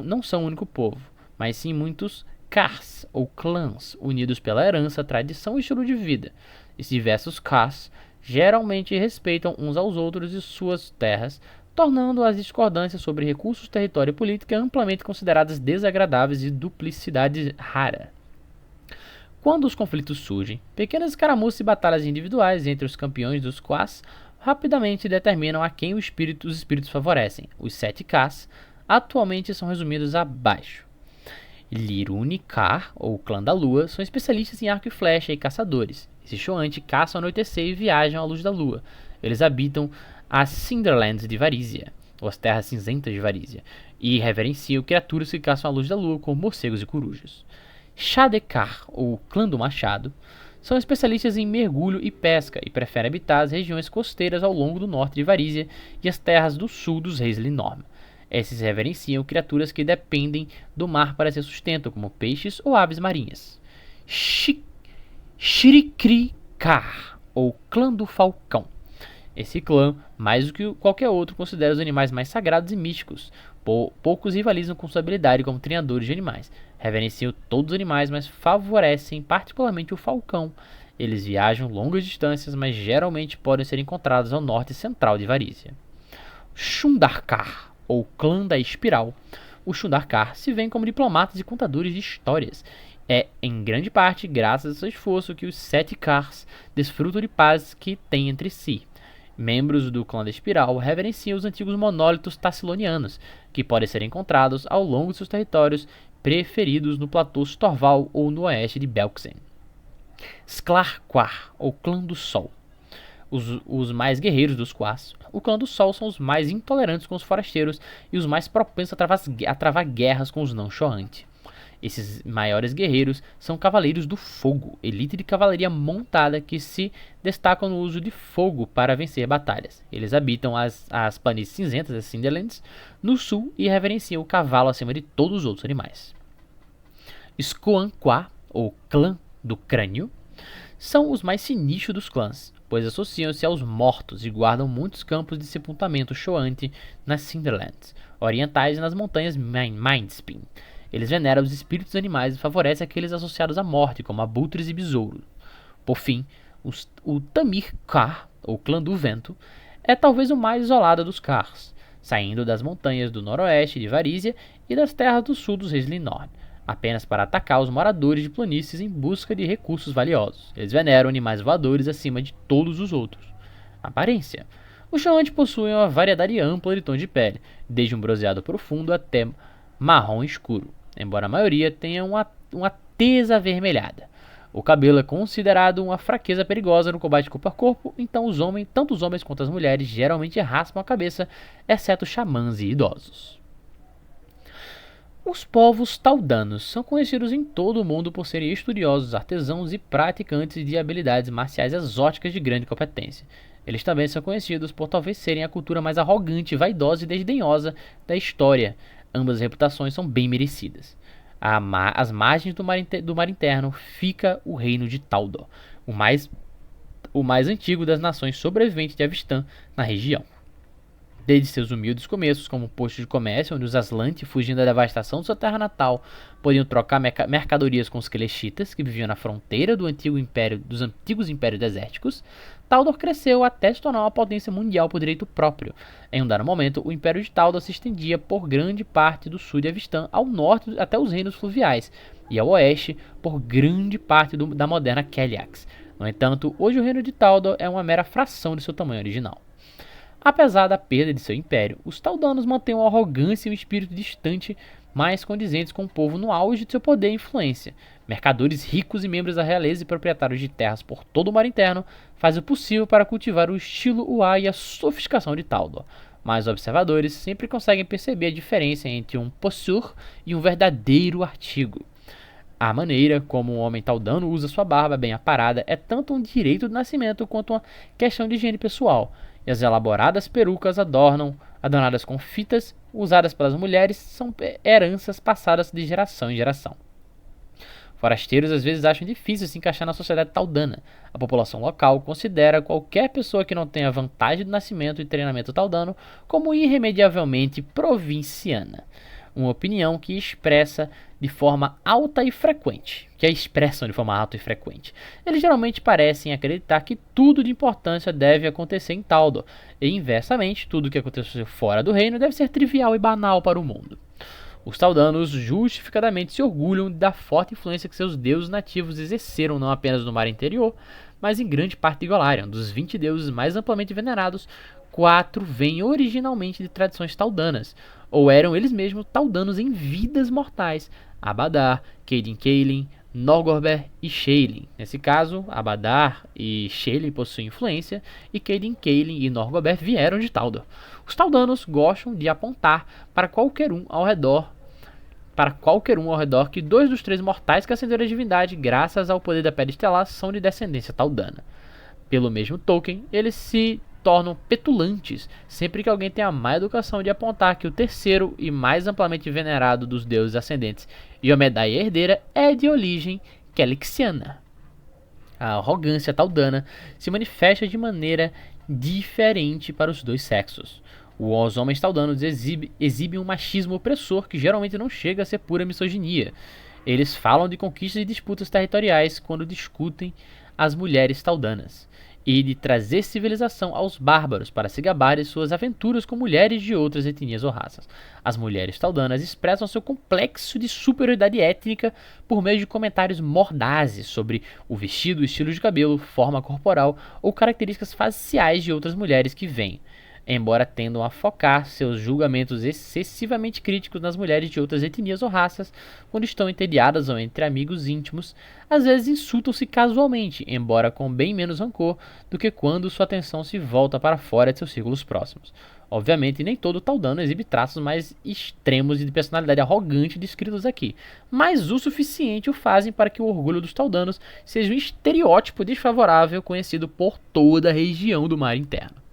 não são o único povo, mas sim muitos Kars, ou clãs, unidos pela herança, tradição e estilo de vida. Esses diversos Kars geralmente respeitam uns aos outros e suas terras, tornando as discordâncias sobre recursos, território e política amplamente consideradas desagradáveis e duplicidade rara. Quando os conflitos surgem, pequenas escaramuças e batalhas individuais entre os campeões dos Quas rapidamente determinam a quem os espíritos favorecem. Os 7 Kas atualmente são resumidos abaixo. Lirune Kar, ou Clã da Lua, são especialistas em arco e flecha e caçadores. Esses Shoanti caçam ao anoitecer e viajam à luz da lua. Eles habitam as Cinderlands de Varizia, ou as Terras Cinzentas de Varizia, e reverenciam criaturas que caçam à luz da lua, como morcegos e corujas. Shadekar, ou Clã do Machado, são especialistas em mergulho e pesca e preferem habitar as regiões costeiras ao longo do norte de Varizia e as terras do sul dos reis Linorm. Esses reverenciam criaturas que dependem do mar para seu sustento, como peixes ou aves marinhas. Shirikrikar, ou Clã do Falcão. Esse clã, mais do que qualquer outro, considera os animais mais sagrados e místicos. Poucos rivalizam com sua habilidade como treinadores de animais. Reverenciam todos os animais, mas favorecem particularmente o falcão. Eles viajam longas distâncias, mas geralmente podem ser encontrados ao norte central de Varizia. Shundarkar, ou Clã da Espiral. Os Shundarkar se veem como diplomatas e contadores de histórias. É, em grande parte, graças ao seu esforço que os 7 Kars desfrutam de paz que têm entre si. Membros do Clã da Espiral reverenciam os antigos monólitos tassilonianos, que podem ser encontrados ao longo de seus territórios preferidos no platô Storval ou no oeste de Belkzen. Sklarquar, ou Clã do Sol. Os mais guerreiros dos Quas, o Clã do Sol são os mais intolerantes com os forasteiros e os mais propensos a travar guerras com os não Shoanti. Esses maiores guerreiros são cavaleiros do fogo, elite de cavalaria montada que se destacam no uso de fogo para vencer batalhas. Eles habitam as planícies cinzentas, as Cinderlands, no sul e reverenciam o cavalo acima de todos os outros animais. Skoanqua, ou Clã do Crânio, são os mais sinistros dos clãs, pois associam-se aos mortos e guardam muitos campos de sepultamento Shoanti nas Cinderlands orientais e nas montanhas Mindspin. Eles veneram os espíritos animais e favorecem aqueles associados à morte, como abutres e besouros. Por fim, o Tamir Kar, ou Clã do Vento, é talvez o mais isolado dos Kars, saindo das montanhas do noroeste de Varizia e das terras do sul dos reis Linorm, apenas para atacar os moradores de planícies em busca de recursos valiosos. Eles veneram animais voadores acima de todos os outros. Aparência. Os Xamante possuem uma variedade ampla de tons de pele, desde um bronzeado profundo até marrom escuro, embora a maioria tenha uma tez avermelhada. O cabelo é considerado uma fraqueza perigosa no combate corpo a corpo, então tanto os homens quanto as mulheres geralmente raspam a cabeça, exceto xamãs e idosos. Os povos Taudanos são conhecidos em todo o mundo por serem estudiosos, artesãos e praticantes de habilidades marciais exóticas de grande competência. Eles também são conhecidos por talvez serem a cultura mais arrogante, vaidosa e desdenhosa da história. Ambas as reputações são bem merecidas. Às margens do mar interno fica o reino de Taldor, o mais antigo das nações sobreviventes de Avistã na região. Desde seus humildes começos como posto de comércio, onde os Aslanti, fugindo da devastação de sua terra natal, podiam trocar mercadorias com os Celexitas, que viviam na fronteira dos antigos impérios desérticos, Taldor cresceu até se tornar uma potência mundial por direito próprio. Em um dado momento, o Império de Taldor se estendia por grande parte do sul de Avistã, ao norte até os reinos fluviais, e ao oeste por grande parte da moderna Keliax. No entanto, hoje o reino de Taldor é uma mera fração de seu tamanho original. Apesar da perda de seu império, os Taudanos mantêm uma arrogância e um espírito distante, mais condizentes com o povo no auge de seu poder e influência. Mercadores ricos e membros da realeza e proprietários de terras por todo o mar interno fazem o possível para cultivar o estilo Uá e a sofisticação de Taldor. Mas observadores sempre conseguem perceber a diferença entre um possuir e um verdadeiro artigo. A maneira como um homem taudano usa sua barba bem aparada é tanto um direito do nascimento quanto uma questão de higiene pessoal, e as elaboradas perucas adornadas com fitas, usadas pelas mulheres, são heranças passadas de geração em geração. Forasteiros às vezes acham difícil se encaixar na sociedade taudana. A população local considera qualquer pessoa que não tenha vantagem do nascimento e treinamento taudano como irremediavelmente provinciana. Uma opinião que expressam de forma alta e frequente. Eles geralmente parecem acreditar que tudo de importância deve acontecer em Taldor, e inversamente, tudo que aconteceu fora do reino deve ser trivial e banal para o mundo. Os Taudanos justificadamente se orgulham da forte influência que seus deuses nativos exerceram não apenas no mar interior, mas em grande parte de Golarion. Dos 20 deuses mais amplamente venerados, 4 vêm originalmente de tradições taudanas, ou eram eles mesmos taudanos em vidas mortais: Abadar, Caidan-Caelin, Norgorber e Shaelin. Nesse caso, Abadar e Shaelin possuem influência, e Caidan-Caelin e Norgorber vieram de Taldor. Os taudanos gostam de apontar para qualquer um ao redor que 2 dos 3 mortais que ascenderam à divindade graças ao poder da Pedra Estelar são de descendência taudana. Pelo mesmo Tolkien, eles se tornam petulantes sempre que alguém tem a má educação de apontar que o terceiro e mais amplamente venerado dos deuses ascendentes e a medalha herdeira é de origem Celexiana. A arrogância taudana se manifesta de maneira diferente para os dois sexos. Os homens taudanos exibem um machismo opressor que geralmente não chega a ser pura misoginia. Eles falam de conquistas e disputas territoriais quando discutem as mulheres taudanas, e de trazer civilização aos bárbaros para se gabar de suas aventuras com mulheres de outras etnias ou raças. As mulheres taudanas expressam seu complexo de superioridade étnica por meio de comentários mordazes sobre o vestido, estilo de cabelo, forma corporal ou características faciais de outras mulheres que vêm. Embora tendam a focar seus julgamentos excessivamente críticos nas mulheres de outras etnias ou raças, quando estão entediadas ou entre amigos íntimos, às vezes insultam-se casualmente, embora com bem menos rancor do que quando sua atenção se volta para fora de seus círculos próximos. Obviamente, nem todo taudano exibe traços mais extremos e de personalidade arrogante descritos aqui, mas o suficiente o fazem para que o orgulho dos taudanos seja um estereótipo desfavorável conhecido por toda a região do mar interno.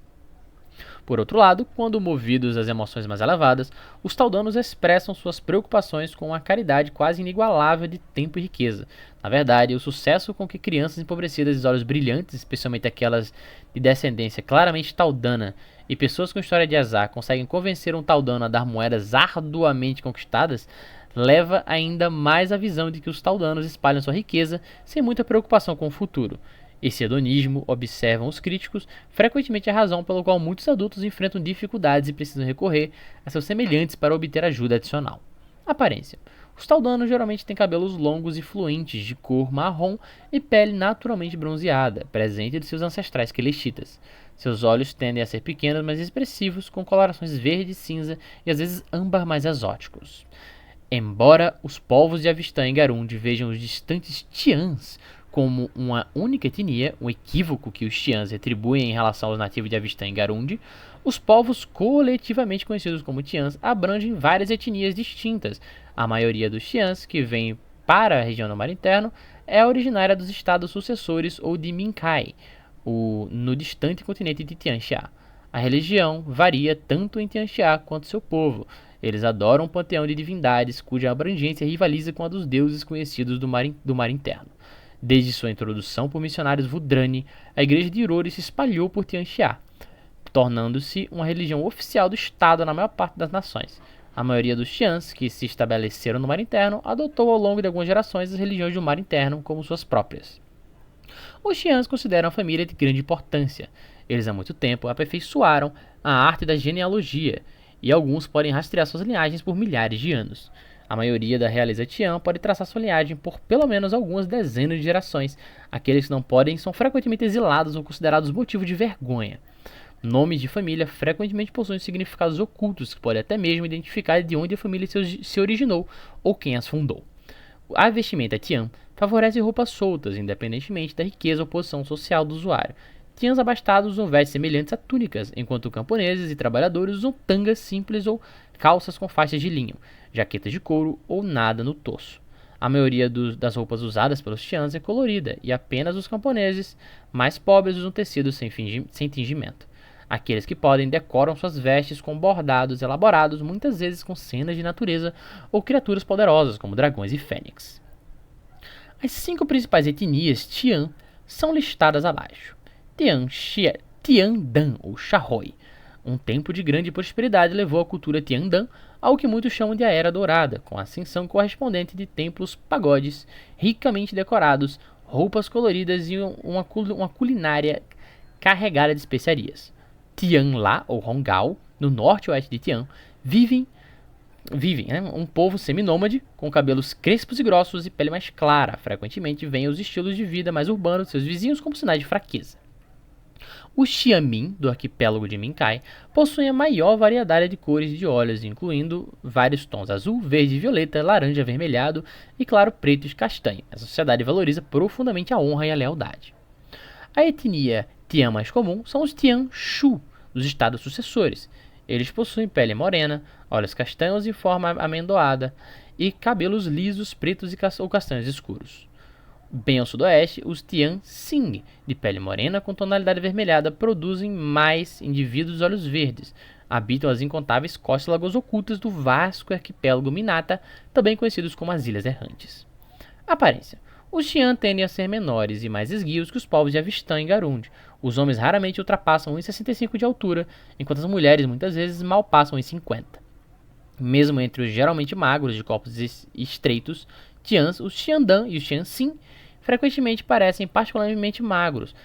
Por outro lado, quando movidos às emoções mais elevadas, os taudanos expressam suas preocupações com uma caridade quase inigualável de tempo e riqueza. Na verdade, o sucesso com que crianças empobrecidas de olhos brilhantes, especialmente aquelas de descendência claramente taudana, e pessoas com história de azar conseguem convencer um taudano a dar moedas arduamente conquistadas, leva ainda mais à visão de que os taudanos espalham sua riqueza sem muita preocupação com o futuro. Esse hedonismo, observam os críticos, frequentemente é a razão pela qual muitos adultos enfrentam dificuldades e precisam recorrer a seus semelhantes para obter ajuda adicional. Aparência. Os taudanos geralmente têm cabelos longos e fluentes de cor marrom e pele naturalmente bronzeada, presente de seus ancestrais Celexitas. Seus olhos tendem a ser pequenos, mas expressivos, com colorações verde e cinza e às vezes âmbar mais exóticos. Embora os povos de Avistã e Garundi vejam os distantes Tiãs como uma única etnia, um equívoco que os Tiãs atribuem em relação aos nativos de Avistã e Garundi, os povos coletivamente conhecidos como Tiãs abrangem várias etnias distintas. A maioria dos Tiãs que vêm para a região do Mar Interno é originária dos estados sucessores ou de Minkai, no distante continente de Tianxia. A religião varia tanto em Tianxia quanto seu povo. Eles adoram um panteão de divindades cuja abrangência rivaliza com a dos deuses conhecidos do mar interno. Desde sua introdução por missionários Vudrani, a igreja de Irori se espalhou por Tianxia, tornando-se uma religião oficial do estado na maior parte das nações. A maioria dos Tiãs que se estabeleceram no mar interno adotou ao longo de algumas gerações as religiões do mar interno como suas próprias. Os Tiãs consideram a família de grande importância. Eles há muito tempo aperfeiçoaram a arte da genealogia, e alguns podem rastrear suas linhagens por milhares de anos. A maioria da realeza Tiã pode traçar sua linhagem por pelo menos algumas dezenas de gerações. Aqueles que não podem são frequentemente exilados ou considerados motivo de vergonha. Nomes de família frequentemente possuem significados ocultos que podem até mesmo identificar de onde a família se originou ou quem as fundou. A vestimenta Tiã favorece roupas soltas, independentemente da riqueza ou posição social do usuário. Tiãs abastados usam vestes semelhantes a túnicas, enquanto camponeses e trabalhadores usam tangas simples ou calças com faixas de linho, jaquetas de couro ou nada no torso. A maioria das roupas usadas pelos Tiãs é colorida, e apenas os camponeses mais pobres usam tecidos sem tingimento. Aqueles que podem decoram suas vestes com bordados elaborados, muitas vezes com cenas de natureza ou criaturas poderosas, como dragões e fênix. As 5 principais etnias Tiã são listadas abaixo. Tiandan, ou Charroi. Um tempo de grande prosperidade levou a cultura Tiandan ao que muitos chamam de a Era Dourada, com a ascensão correspondente de templos pagodes ricamente decorados, roupas coloridas e uma culinária carregada de especiarias. Tianla, ou Hongao, no norte e oeste de Tian, vivem um povo seminômade, com cabelos crespos e grossos e pele mais clara. Frequentemente veem os estilos de vida mais urbanos de seus vizinhos como sinais de fraqueza. Os Xiamin, do arquipélago de Minkai, possuem a maior variedade de cores e de olhos, incluindo vários tons azul, verde, violeta, laranja, avermelhado e claro preto e castanho. A sociedade valoriza profundamente a honra e a lealdade. A etnia Tiã mais comum são os Tian Shu, dos estados sucessores. Eles possuem pele morena, olhos castanhos em forma amendoada e cabelos lisos, pretos ou castanhos escuros. Bem ao sudoeste, os Tian Xing, de pele morena com tonalidade avermelhada, produzem mais indivíduos de olhos verdes. Habitam as incontáveis costas e lagoas ocultas do vasto arquipélago Minata, também conhecidos como as Ilhas Errantes. Aparência. Os Tian tendem a ser menores e mais esguios que os povos de Avistã e Garundi. Os homens raramente ultrapassam 1,65 de altura, enquanto as mulheres muitas vezes mal passam 1,50. Mesmo entre os geralmente magros de corpos estreitos, Tiãs, os Tiandan e os Tianxin frequentemente parecem particularmente magros,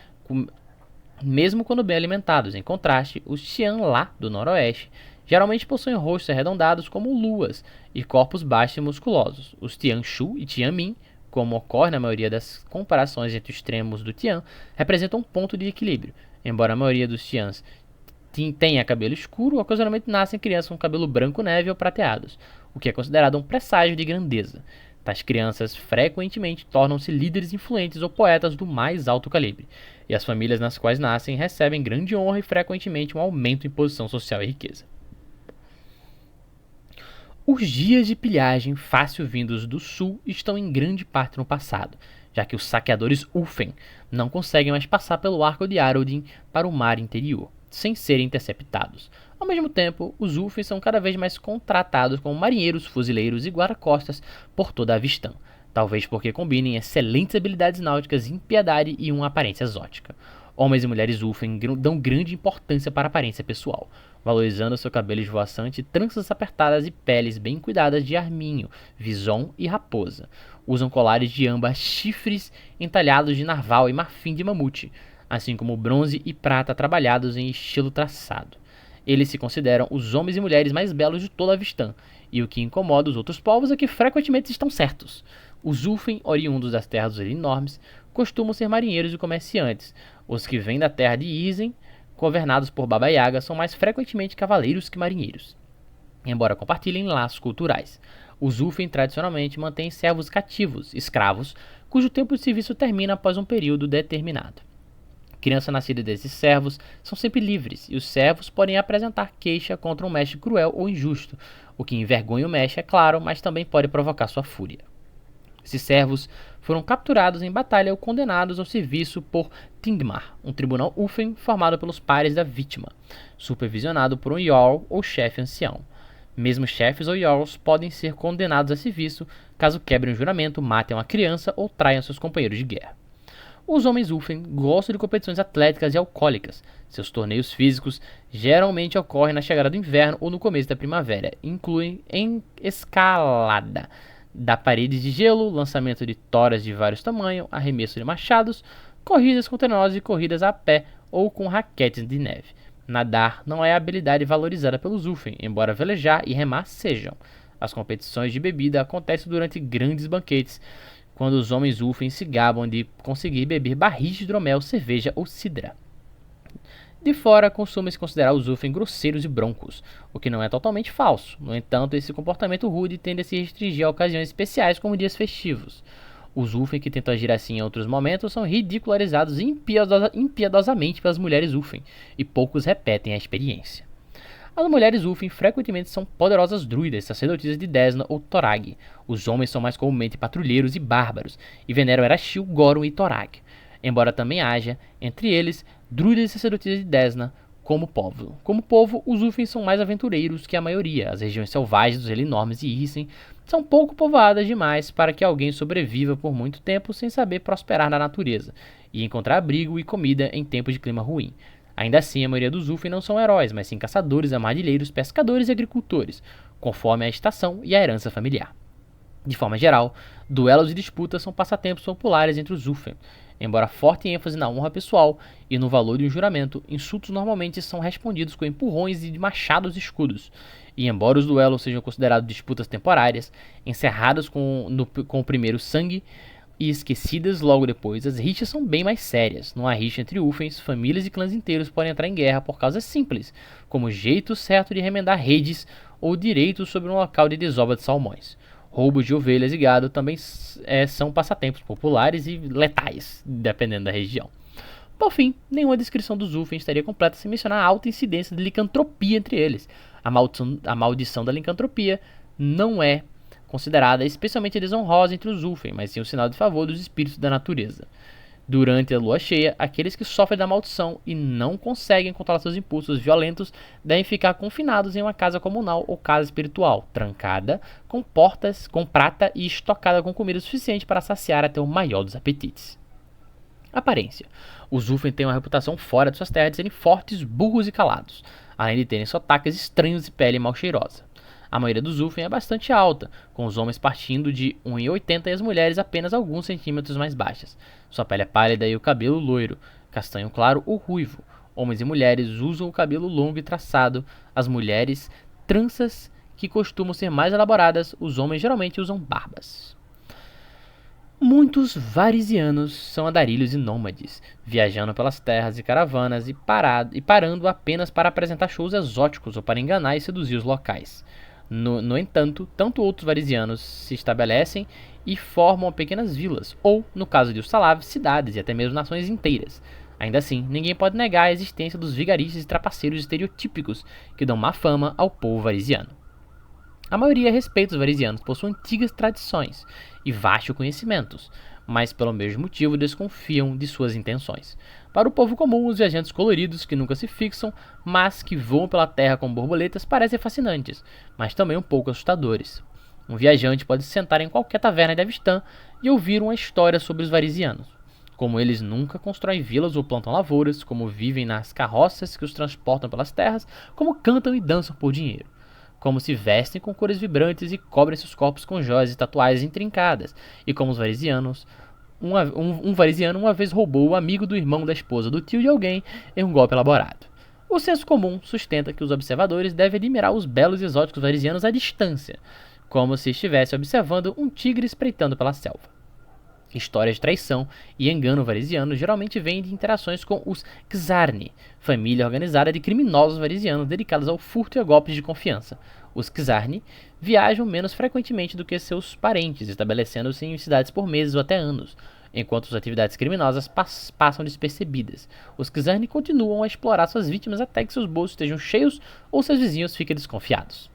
mesmo quando bem alimentados. Em contraste, os Tianla, do noroeste, geralmente possuem rostos arredondados como luas e corpos baixos e musculosos. Os Tianshu e Tianmin, como ocorre na maioria das comparações entre os extremos do Tian, representam um ponto de equilíbrio. Embora a maioria dos Tians tenha cabelo escuro, ocasionalmente nascem crianças com cabelo branco neve ou prateados, o que é considerado um presságio de grandeza. Tais crianças frequentemente tornam-se líderes influentes ou poetas do mais alto calibre, e as famílias nas quais nascem recebem grande honra e frequentemente um aumento em posição social e riqueza. Os dias de pilhagem fácil vindos do sul estão em grande parte no passado, já que os saqueadores Ulfen não conseguem mais passar pelo arco de Arodin para o mar interior, sem serem interceptados. Ao mesmo tempo, os Ulfen são cada vez mais contratados como marinheiros, fuzileiros e guarda-costas por toda a Vistã, talvez porque combinem excelentes habilidades náuticas, impiedade e uma aparência exótica. Homens e mulheres Ulfen dão grande importância para a aparência pessoal, valorizando seu cabelo esvoaçante, tranças apertadas e peles bem cuidadas de arminho, vison e raposa. Usam colares de âmbar, chifres entalhados de narval e marfim de mamute, assim como bronze e prata trabalhados em estilo traçado. Eles se consideram os homens e mulheres mais belos de toda a Vistã, e o que incomoda os outros povos é que frequentemente estão certos. Os Ulfen, oriundos das terras dos enormes, costumam ser marinheiros e comerciantes. Os que vêm da terra de Isen governados por Baba Yaga, são mais frequentemente cavaleiros que marinheiros, embora compartilhem laços culturais. Os Ufen tradicionalmente mantêm servos cativos, escravos, cujo tempo de serviço termina após um período determinado. Crianças nascidas desses servos são sempre livres, e os servos podem apresentar queixa contra um mestre cruel ou injusto, o que envergonha o mestre, é claro, mas também pode provocar sua fúria. Esses servos foram capturados em batalha ou condenados ao serviço por Tindmar, um tribunal Ufen formado pelos pares da vítima, supervisionado por um Jarl ou chefe ancião. Mesmo chefes ou Jarls podem ser condenados a serviço caso quebrem o juramento, matem uma criança ou traiam seus companheiros de guerra. Os homens Ufen gostam de competições atléticas e alcoólicas. Seus torneios físicos geralmente ocorrem na chegada do inverno ou no começo da primavera. Incluem escalada da paredes de gelo, lançamento de toras de vários tamanhos, arremesso de machados, corridas com trenós e corridas a pé ou com raquetes de neve. Nadar não é a habilidade valorizada pelos Ufen, embora velejar e remar sejam. As competições de bebida acontecem durante grandes banquetes, quando os homens Ufen se gabam de conseguir beber barris de hidromel, cerveja ou cidra. De fora, costuma-se considerar os Ufen grosseiros e broncos, o que não é totalmente falso. No entanto, esse comportamento rude tende a se restringir a ocasiões especiais como dias festivos. Os Ufen que tentam agir assim em outros momentos são ridicularizados impiedosamente pelas mulheres Ufen, e poucos repetem a experiência. As mulheres Ufen frequentemente são poderosas druidas, sacerdotisas de Desna ou Torag. Os homens são mais comumente patrulheiros e bárbaros, e veneram Erashil, Goron e Torag, embora também haja, entre eles, druidas e sacerdotisas de Desna como povo. Como povo, os Ufen são mais aventureiros que a maioria. As regiões selvagens dos Elinormes e Issem são pouco povoadas demais para que alguém sobreviva por muito tempo sem saber prosperar na natureza e encontrar abrigo e comida em tempos de clima ruim. Ainda assim, a maioria dos Ufen não são heróis, mas sim caçadores, armadilheiros, pescadores e agricultores, conforme a estação e a herança familiar. De forma geral, duelos e disputas são passatempos populares entre os Ufen. Embora forte ênfase na honra pessoal e no valor de um juramento, insultos normalmente são respondidos com empurrões e de machados e escudos. E embora os duelos sejam considerados disputas temporárias, encerradas com o primeiro sangue, e esquecidas logo depois, as rixas são bem mais sérias. Numa rixa entre Ufens, famílias e clãs inteiros podem entrar em guerra por causas simples, como o jeito certo de remendar redes ou direitos sobre um local de desova de salmões. Roubos de ovelhas e gado também são passatempos populares e letais, dependendo da região. Por fim, nenhuma descrição dos Ufens estaria completa sem mencionar a alta incidência de licantropia entre eles. A maldição da licantropia não é considerada especialmente desonrosa entre os Ufen, mas sim um sinal de favor dos espíritos da natureza. Durante a lua cheia, aqueles que sofrem da maldição e não conseguem controlar seus impulsos violentos devem ficar confinados em uma casa comunal ou casa espiritual, trancada, com portas, com prata e estocada com comida suficiente para saciar até o maior dos apetites. Aparência. Os Ufen têm uma reputação fora de suas terras de serem fortes, burros e calados, além de terem sotaques estranhos e pele mal cheirosa. A maioria dos Ufen é bastante alta, com os homens partindo de 1,80 e as mulheres apenas alguns centímetros mais baixas. Sua pele é pálida e o cabelo loiro, castanho claro ou ruivo. Homens e mulheres usam o cabelo longo e traçado, as mulheres tranças que costumam ser mais elaboradas, os homens geralmente usam barbas. Muitos varisianos são andarilhos e nômades, viajando pelas terras e caravanas e parando apenas para apresentar shows exóticos ou para enganar e seduzir os locais. No entanto, tanto outros varisianos se estabelecem e formam pequenas vilas, ou, no caso de Ustalav, cidades e até mesmo nações inteiras. Ainda assim, ninguém pode negar a existência dos vigaristas e trapaceiros estereotípicos que dão má fama ao povo varisiano. A maioria respeita os varisianos por suas antigas tradições e vastos conhecimentos, mas pelo mesmo motivo desconfiam de suas intenções. Para o povo comum, os viajantes coloridos que nunca se fixam, mas que voam pela terra como borboletas parecem fascinantes, mas também um pouco assustadores. Um viajante pode se sentar em qualquer taverna de Avistã e ouvir uma história sobre os varisianos. Como eles nunca constroem vilas ou plantam lavouras, como vivem nas carroças que os transportam pelas terras, como cantam e dançam por dinheiro. Como se vestem com cores vibrantes e cobrem seus corpos com joias e tatuagens intrincadas, e como os varisianos, um varisiano uma vez roubou o amigo do irmão da esposa do tio de alguém em um golpe elaborado. O senso comum sustenta que os observadores devem admirar os belos e exóticos varisianos à distância, como se estivesse observando um tigre espreitando pela selva. Histórias de traição e engano varisianos geralmente vêm de interações com os Czarni, família organizada de criminosos varisianos dedicados ao furto e a golpes de confiança. Os Czarni viajam menos frequentemente do que seus parentes, estabelecendo-se em cidades por meses ou até anos, enquanto suas atividades criminosas passam despercebidas. Os Czarni continuam a explorar suas vítimas até que seus bolsos estejam cheios ou seus vizinhos fiquem desconfiados.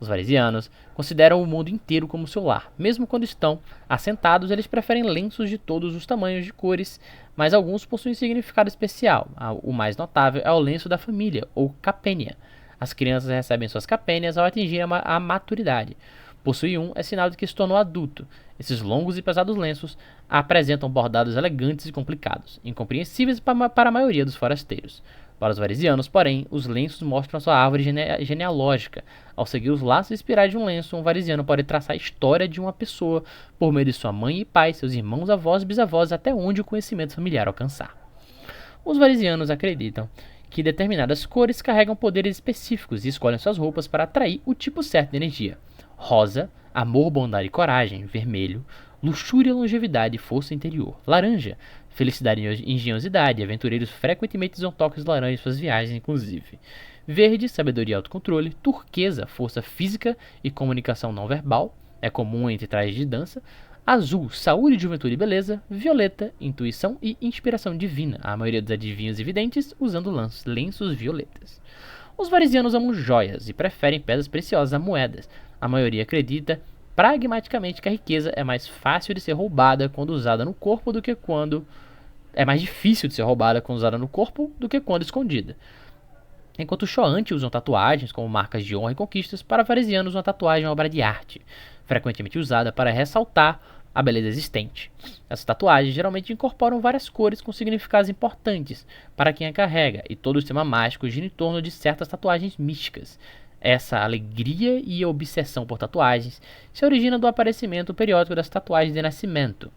Os varisianos consideram o mundo inteiro como seu lar. Mesmo quando estão assentados, eles preferem lenços de todos os tamanhos e cores, mas alguns possuem significado especial. O mais notável é o lenço da família, ou capênia. As crianças recebem suas capênias ao atingirem a maturidade. Possuir um é sinal de que se tornou adulto. Esses longos e pesados lenços apresentam bordados elegantes e complicados, incompreensíveis para a maioria dos forasteiros. Para os varisianos, porém, os lenços mostram sua árvore genealógica. Ao seguir os laços espirais de um lenço, um varisiano pode traçar a história de uma pessoa por meio de sua mãe e pai, seus irmãos, avós e bisavós, até onde o conhecimento familiar alcançar. Os varisianos acreditam que determinadas cores carregam poderes específicos e escolhem suas roupas para atrair o tipo certo de energia. Rosa, amor, bondade e coragem. Vermelho, luxúria, longevidade e força interior. Laranja, felicidade e engenhosidade. Aventureiros frequentemente usam toques de laranja em suas viagens, inclusive. Verde, sabedoria e autocontrole. Turquesa, força física e comunicação não verbal. É comum entre trajes de dança. Azul, saúde, juventude e beleza. Violeta, intuição e inspiração divina. A maioria dos adivinhos e videntes usando lenços violetas. Os varisianos amam joias e preferem pedras preciosas a moedas. A maioria acredita pragmaticamente que a riqueza é mais fácil de ser roubada quando usada no corpo do que quando é mais difícil de ser roubada quando usada no corpo do que quando escondida. Enquanto os Shoanti usam tatuagens como marcas de honra e conquistas, para varisianos uma tatuagem é uma obra de arte, frequentemente usada para ressaltar a beleza existente. Essas tatuagens geralmente incorporam várias cores com significados importantes para quem a carrega, e todo o sistema mágico gira em torno de certas tatuagens místicas. Essa alegria e obsessão por tatuagens se origina do aparecimento periódico das tatuagens de nascimento,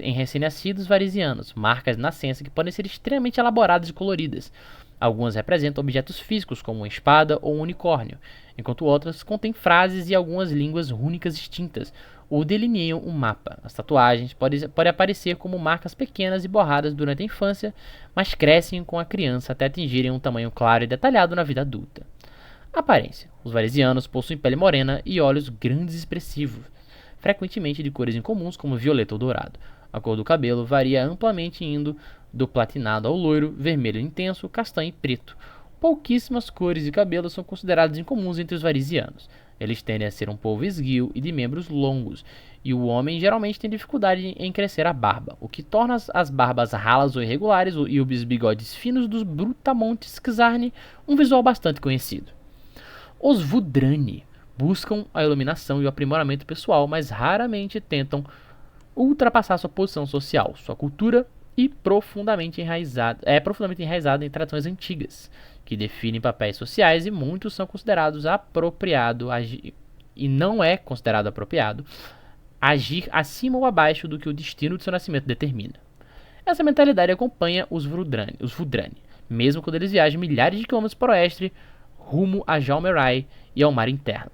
em recém-nascidos varisianos, marcas de nascença que podem ser extremamente elaboradas e coloridas. Algumas representam objetos físicos, como uma espada ou um unicórnio, enquanto outras contêm frases e algumas línguas rúnicas distintas, ou delineiam um mapa. As tatuagens podem aparecer como marcas pequenas e borradas durante a infância, mas crescem com a criança até atingirem um tamanho claro e detalhado na vida adulta. Aparência. Os varisianos possuem pele morena e olhos grandes e expressivos, frequentemente de cores incomuns como violeta ou dourado. A cor do cabelo varia amplamente, indo do platinado ao loiro, vermelho intenso, castanho e preto. Pouquíssimas cores de cabelo são consideradas incomuns entre os varisianos. Eles tendem a ser um povo esguio e de membros longos, e o homem geralmente tem dificuldade em crescer a barba, o que torna as barbas ralas ou irregulares e os bigodes finos dos brutamontes Czarni um visual bastante conhecido. Os Vudrani buscam a iluminação e o aprimoramento pessoal, mas raramente tentam ultrapassar sua posição social. Sua cultura é profundamente enraizada em tradições antigas, que definem papéis sociais, e muitos são considerados não é considerado apropriado agir acima ou abaixo do que o destino de seu nascimento determina. Essa mentalidade acompanha os Vudrani, mesmo quando eles viajam milhares de quilômetros para o oeste, rumo a Jalmerai e ao mar interno.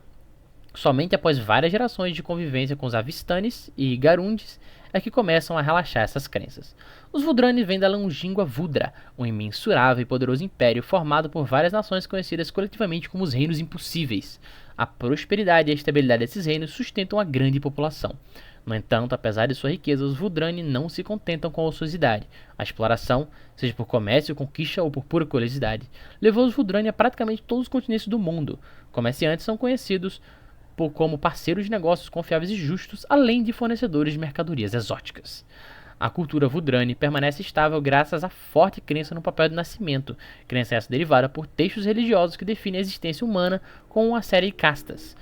Somente após várias gerações de convivência com os Avistanes e Garundes é que começam a relaxar essas crenças. Os Vudrani vêm da longínqua Vudra, um imensurável e poderoso império formado por várias nações conhecidas coletivamente como os Reinos Impossíveis. A prosperidade e a estabilidade desses reinos sustentam a grande população. No entanto, apesar de sua riqueza, os Vudrani não se contentam com a ociosidade. A exploração, seja por comércio, conquista ou por pura curiosidade, levou os Vudrani a praticamente todos os continentes do mundo. Comerciantes são conhecidos como parceiros de negócios confiáveis e justos, além de fornecedores de mercadorias exóticas. A cultura Vudrani permanece estável graças à forte crença no papel do nascimento, crença essa derivada por textos religiosos que definem a existência humana com uma série de castas.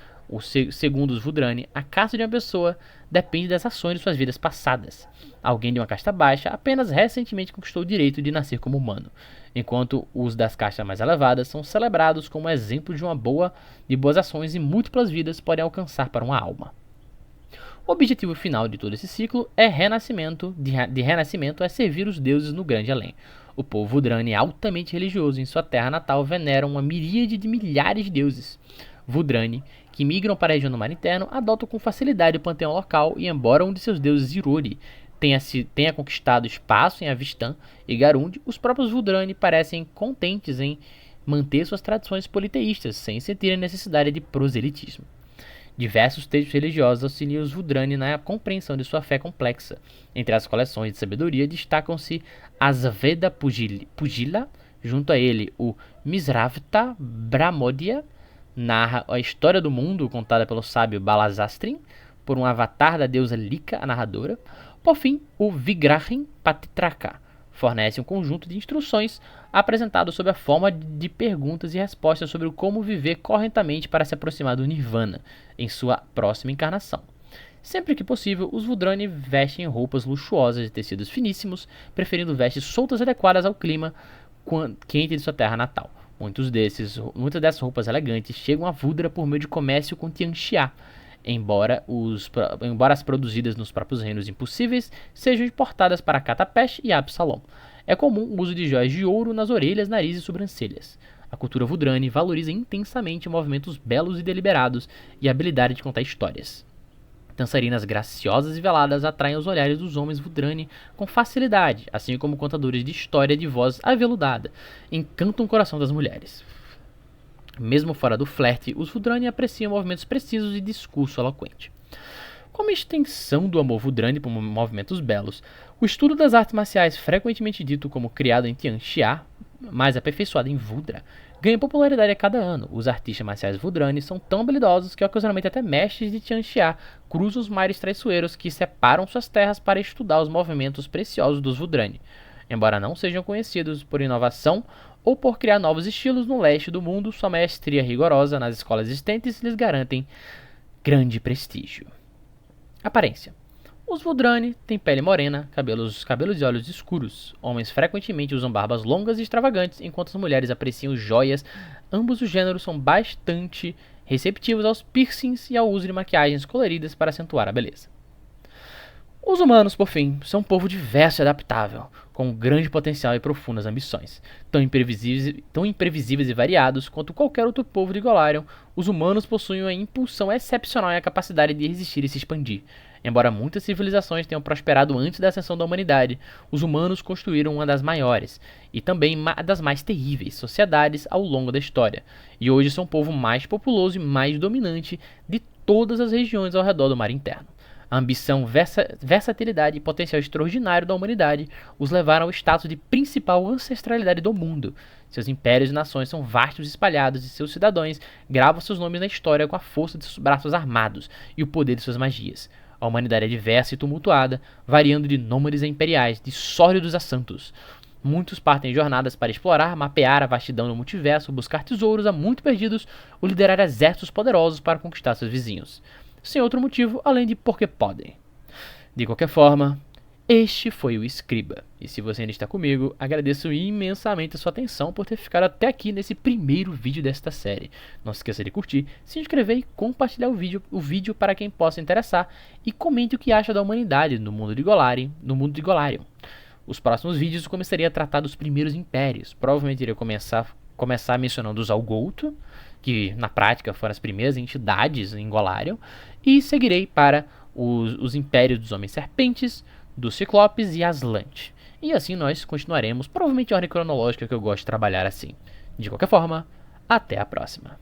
Segundo os Vudrani, a casta de uma pessoa depende das ações de suas vidas passadas. Alguém de uma casta baixa apenas recentemente conquistou o direito de nascer como humano, enquanto os das castas mais elevadas são celebrados como exemplo de boas ações e múltiplas vidas podem alcançar para uma alma. O objetivo final de todo esse ciclo de renascimento é servir os deuses no grande além. O povo Vudrani é altamente religioso e em sua terra natal venera uma miríade de milhares de deuses. Vudrani, que migram para a região do mar interno, adotam com facilidade o panteão local e, embora um de seus deuses, Irori, tenha conquistado espaço em Avistan e Garund, os próprios Vudrani parecem contentes em manter suas tradições politeístas, sem sentir a necessidade de proselitismo. Diversos textos religiosos auxiliam os Vudrani na compreensão de sua fé complexa. Entre as coleções de sabedoria destacam-se as Veda Pujila, junto a ele o Misravta Brahmodia, narra a história do mundo contada pelo sábio Balasastrin, por um avatar da deusa Lika, a narradora. Por fim, o Vigrahim Patitraka fornece um conjunto de instruções apresentado sob a forma de perguntas e respostas sobre como viver corretamente para se aproximar do Nirvana em sua próxima encarnação. Sempre que possível, os Vudrani vestem roupas luxuosas de tecidos finíssimos, preferindo vestes soltas adequadas ao clima quente de sua terra natal. Muitas dessas roupas elegantes chegam a Vudra por meio de comércio com Tianxia, embora as produzidas nos próprios reinos impossíveis sejam importadas para Catapesh e Absalom. É comum o uso de joias de ouro nas orelhas, nariz e sobrancelhas. A cultura Vudrani valoriza intensamente movimentos belos e deliberados e a habilidade de contar histórias. Dançarinas graciosas e veladas atraem os olhares dos homens Vudrani com facilidade, assim como contadores de história de voz aveludada encantam o coração das mulheres. Mesmo fora do flerte, os Vudrani apreciam movimentos precisos e discurso eloquente. Como extensão do amor Vudrani por movimentos belos, o estudo das artes marciais, frequentemente dito como criado em Tianxia, mais aperfeiçoado em Vudra, ganha popularidade a cada ano. Os artistas marciais Vudrani são tão habilidosos que ocasionalmente até mestres de Tianxia cruzam os mares traiçoeiros que separam suas terras para estudar os movimentos preciosos dos Vudrani. Embora não sejam conhecidos por inovação ou por criar novos estilos no leste do mundo, sua maestria rigorosa nas escolas existentes lhes garantem grande prestígio. Aparência. Os Vudrani têm pele morena, cabelos e olhos escuros. Homens frequentemente usam barbas longas e extravagantes, enquanto as mulheres apreciam joias. Ambos os gêneros são bastante receptivos aos piercings e ao uso de maquiagens coloridas para acentuar a beleza. Os humanos, por fim, são um povo diverso e adaptável, com grande potencial e profundas ambições. Tão imprevisíveis e variados quanto qualquer outro povo de Golarion, os humanos possuem uma impulsão excepcional e a capacidade de resistir e se expandir. Embora muitas civilizações tenham prosperado antes da ascensão da humanidade, os humanos construíram uma das maiores, e também uma das mais terríveis, sociedades ao longo da história, e hoje são o povo mais populoso e mais dominante de todas as regiões ao redor do mar interno. A ambição, versatilidade e potencial extraordinário da humanidade os levaram ao status de principal ancestralidade do mundo. Seus impérios e nações são vastos e espalhados, e seus cidadãos gravam seus nomes na história com a força de seus braços armados e o poder de suas magias. A humanidade é diversa e tumultuada, variando de nômades a imperiais, de sórdidos a santos. Muitos partem em jornadas para explorar, mapear a vastidão do multiverso, buscar tesouros há muito perdidos ou liderar exércitos poderosos para conquistar seus vizinhos. Sem outro motivo, além de porque podem. De qualquer forma, este foi o Escriba. E se você ainda está comigo, agradeço imensamente a sua atenção por ter ficado até aqui nesse primeiro vídeo desta série. Não se esqueça de curtir, se inscrever e compartilhar o vídeo para quem possa interessar. E comente o que acha da humanidade no mundo de Golarion. Os próximos vídeos eu começaria a tratar dos primeiros impérios. Provavelmente iria começar mencionando os Algolto, que na prática foram as primeiras entidades em Golarion, e seguirei para os impérios dos Homens Serpentes, dos Ciclopes e Aslant. E assim nós continuaremos, provavelmente em ordem cronológica, que eu gosto de trabalhar assim. De qualquer forma, até a próxima.